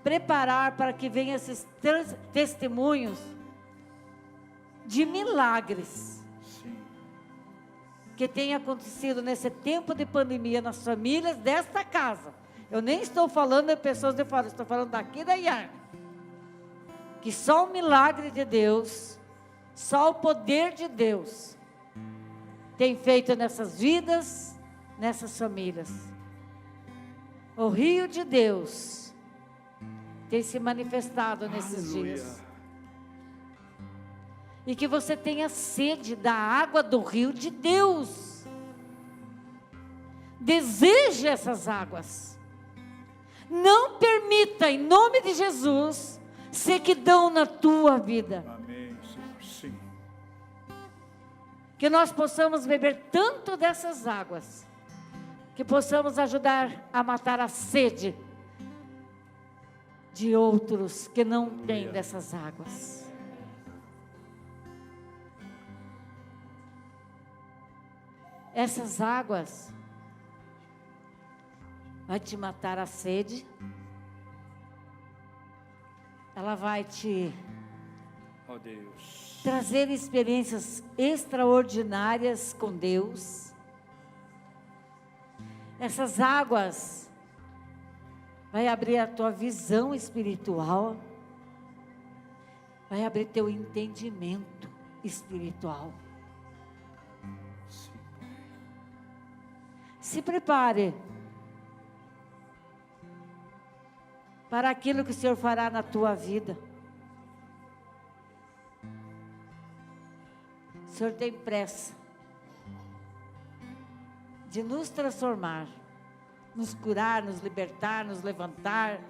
preparar para que venham esses testemunhos de milagres que tem acontecido nesse tempo de pandemia nas famílias desta casa. Eu nem estou falando de pessoas de fora, estou falando daqui da Iarne. Que só o milagre de Deus, só o poder de Deus tem feito nessas vidas, nessas famílias. O rio de Deus tem se manifestado nesses dias. E que você tenha sede da água do rio de Deus. Deseje essas águas. Não permita, em nome de Jesus, sequidão na tua vida. Amém, Senhor. Sim. Que nós possamos beber tanto dessas águas, que possamos ajudar a matar a sede de outros que não têm dessas águas. Essas águas vai te matar a sede. Ela vai te Ó Deus. trazer experiências extraordinárias com Deus. Essas águas vai abrir a tua visão espiritual, vai abrir teu entendimento espiritual. Sim. Se prepare para aquilo que o Senhor fará na tua vida. O Senhor tem pressa de nos transformar, nos curar, nos libertar, nos levantar,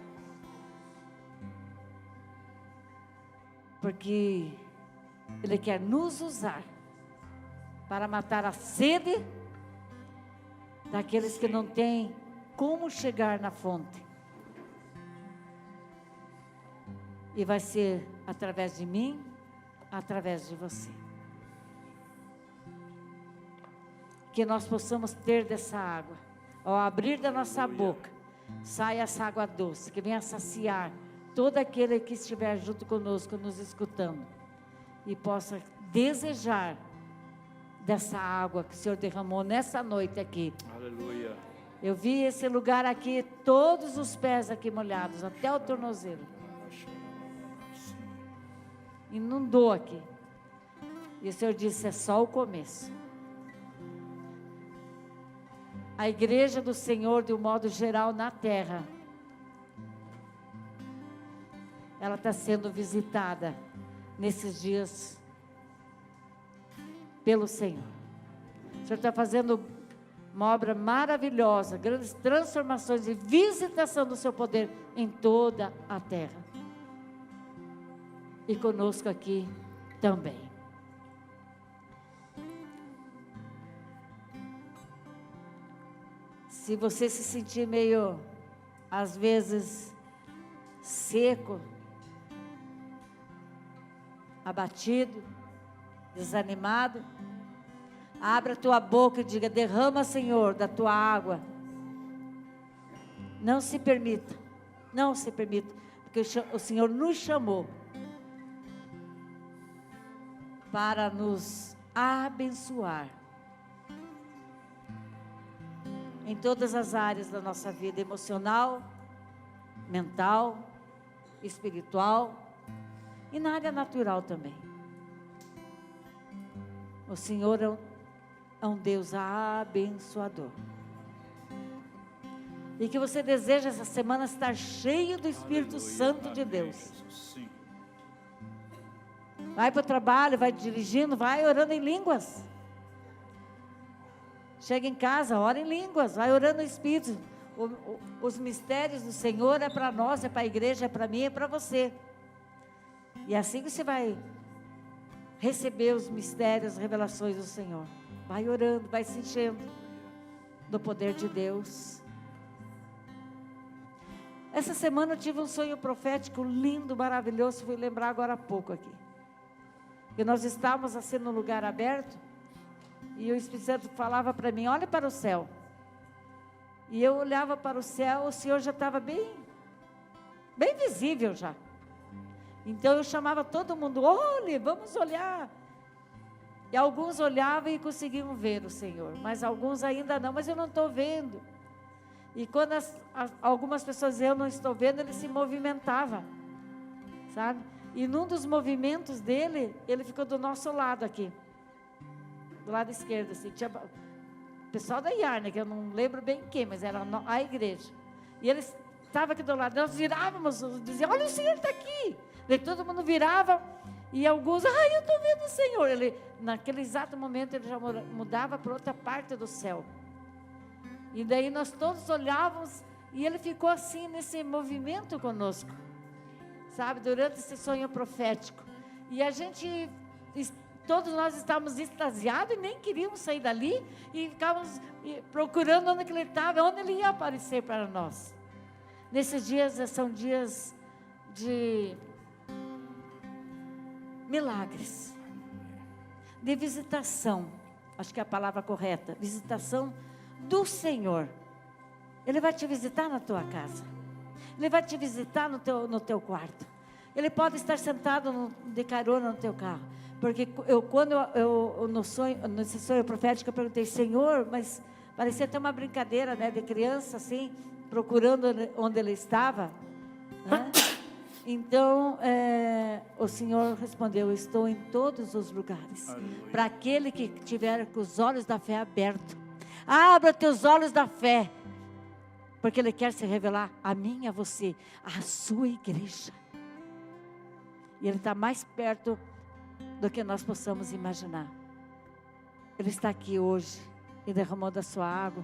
porque Ele quer nos usar para matar a sede daqueles que não têm como chegar na fonte. E vai ser através de mim, através de você. Que nós possamos ter dessa água. Ao abrir da nossa boca, saia essa água doce, que venha saciar todo aquele que estiver junto conosco, nos escutando. E possa desejar dessa água que o Senhor derramou nessa noite aqui. Aleluia. Eu vi esse lugar aqui, todos os pés aqui molhados, até o tornozelo. Inundou aqui. E o Senhor disse, é só o começo. A igreja do Senhor, de um modo geral, na terra, ela está sendo visitada nesses dias pelo Senhor. O Senhor está fazendo uma obra maravilhosa, grandes transformações e visitação do seu poder em toda a terra. E conosco aqui também. Se você se sentir meio, às vezes, seco, abatido, desanimado, abra a tua boca e diga, derrama, Senhor, da tua água. Não se permita, porque o Senhor nos chamou para nos abençoar em todas as áreas da nossa vida, emocional, mental, espiritual e na área natural também. O Senhor é um Deus abençoador. E que você deseja essa semana estar cheio do Espírito Aleluia. Santo de Amém, Deus. Jesus. Sim. Vai para o trabalho, vai dirigindo, vai orando em línguas. Chega em casa, ora em línguas, vai orando no Espírito. Os mistérios do Senhor é para nós, é para a igreja, é para mim, é para você. E assim que você vai receber os mistérios, as revelações do Senhor. Vai orando, vai se enchendo do poder de Deus. Essa semana eu tive um sonho profético lindo, maravilhoso, fui lembrar agora há pouco aqui. Que nós estávamos assim num lugar aberto, e o Espírito Santo falava para mim, olha para o céu. E eu olhava para o céu, o Senhor já estava bem visível já. Então eu chamava todo mundo, olhe, vamos olhar. E alguns olhavam e conseguiam ver o Senhor, mas alguns ainda não, mas eu não estou vendo. E quando algumas pessoas diziam, eu não estou vendo, ele se movimentava, sabe? E num dos movimentos dele, ele ficou do nosso lado aqui. do lado esquerdo, assim, tinha o pessoal da Iarna, que eu não lembro bem quem, mas era a igreja. E eles estavam aqui do lado, nós virávamos, diziam, olha, o Senhor está aqui. Daí todo mundo virava, e alguns, eu estou vendo o Senhor. Ele, naquele exato momento, ele já mudava para outra parte do céu. E daí nós todos olhávamos, e ele ficou assim, nesse movimento conosco, sabe, durante esse sonho profético. E a gente, todos nós estávamos extasiados e nem queríamos sair dali, e ficávamos procurando onde que ele estava, onde ele ia aparecer para nós. Nesses dias, são dias de milagres, de visitação, acho que é a palavra correta, visitação do Senhor. Ele vai te visitar na tua casa, Ele vai te visitar no teu quarto, Ele pode estar sentado de carona no teu carro, porque quando eu nesse sonho profético, eu perguntei, Senhor, mas parecia até uma brincadeira, né, de criança assim, procurando onde ele estava, né? Então, o Senhor respondeu, eu estou em todos os lugares. Para aquele que tiver com os olhos da fé abertos, abra teus olhos da fé, porque Ele quer se revelar a mim e a você, a sua igreja. E Ele está mais perto do que nós possamos imaginar. Ele está aqui hoje e derramou da sua água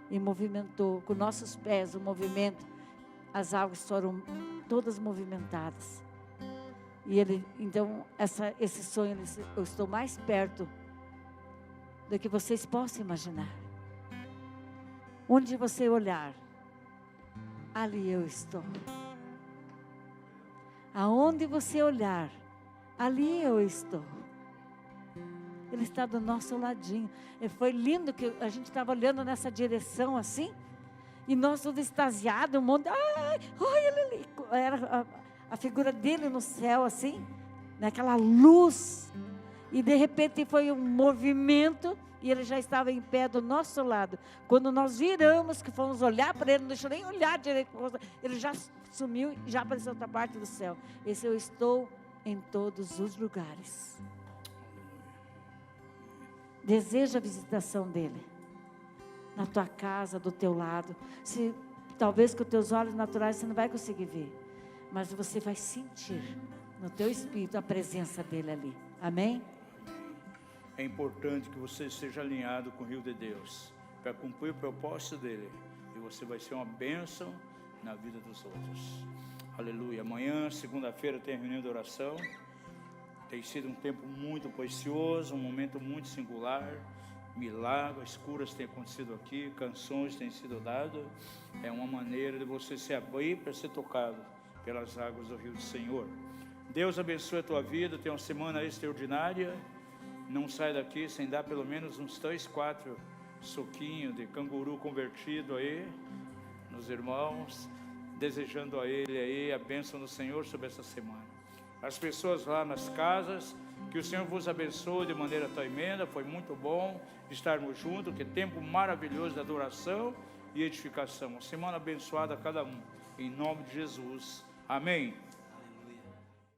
e movimentou com nossos pés o movimento. As águas foram todas movimentadas. E então, esse sonho, eu estou mais perto do que vocês possam imaginar. Onde você olhar, ali eu estou. Aonde você olhar, ali eu estou. Ele está do nosso ladinho. E foi lindo que a gente estava olhando nessa direção assim, e nós todos extasiados, um monte, olha ele, era a figura dele no céu assim, naquela luz, e de repente foi um movimento, e ele já estava em pé do nosso lado. Quando nós viramos, que fomos olhar para ele, não deixou nem olhar direito, ele já sumiu e já apareceu outra parte do céu. Esse eu estou em todos os lugares. Deseja a visitação dele na tua casa, do teu lado. Talvez com os teus olhos naturais você não vai conseguir ver, mas você vai sentir no teu espírito a presença dele ali. Amém? É importante que você esteja alinhado com o rio de Deus, para cumprir o propósito dele, e você vai ser uma bênção na vida dos outros. Aleluia. Amanhã, segunda-feira, tem a reunião de oração. Tem sido um tempo muito precioso, um momento muito singular. Milagres, curas têm acontecido aqui, canções têm sido dadas. É uma maneira de você se abrir para ser tocado pelas águas do rio do Senhor. Deus abençoe a tua vida, tenha uma semana extraordinária. Não sai daqui sem dar pelo menos uns 3, 4 suquinhos de canguru convertido aí, nos irmãos, desejando a ele aí a bênção do Senhor sobre essa semana. As pessoas lá nas casas, que o Senhor vos abençoe de maneira tremenda. Foi muito bom estarmos juntos, que tempo maravilhoso de adoração e edificação. Uma semana abençoada a cada um, em nome de Jesus, amém.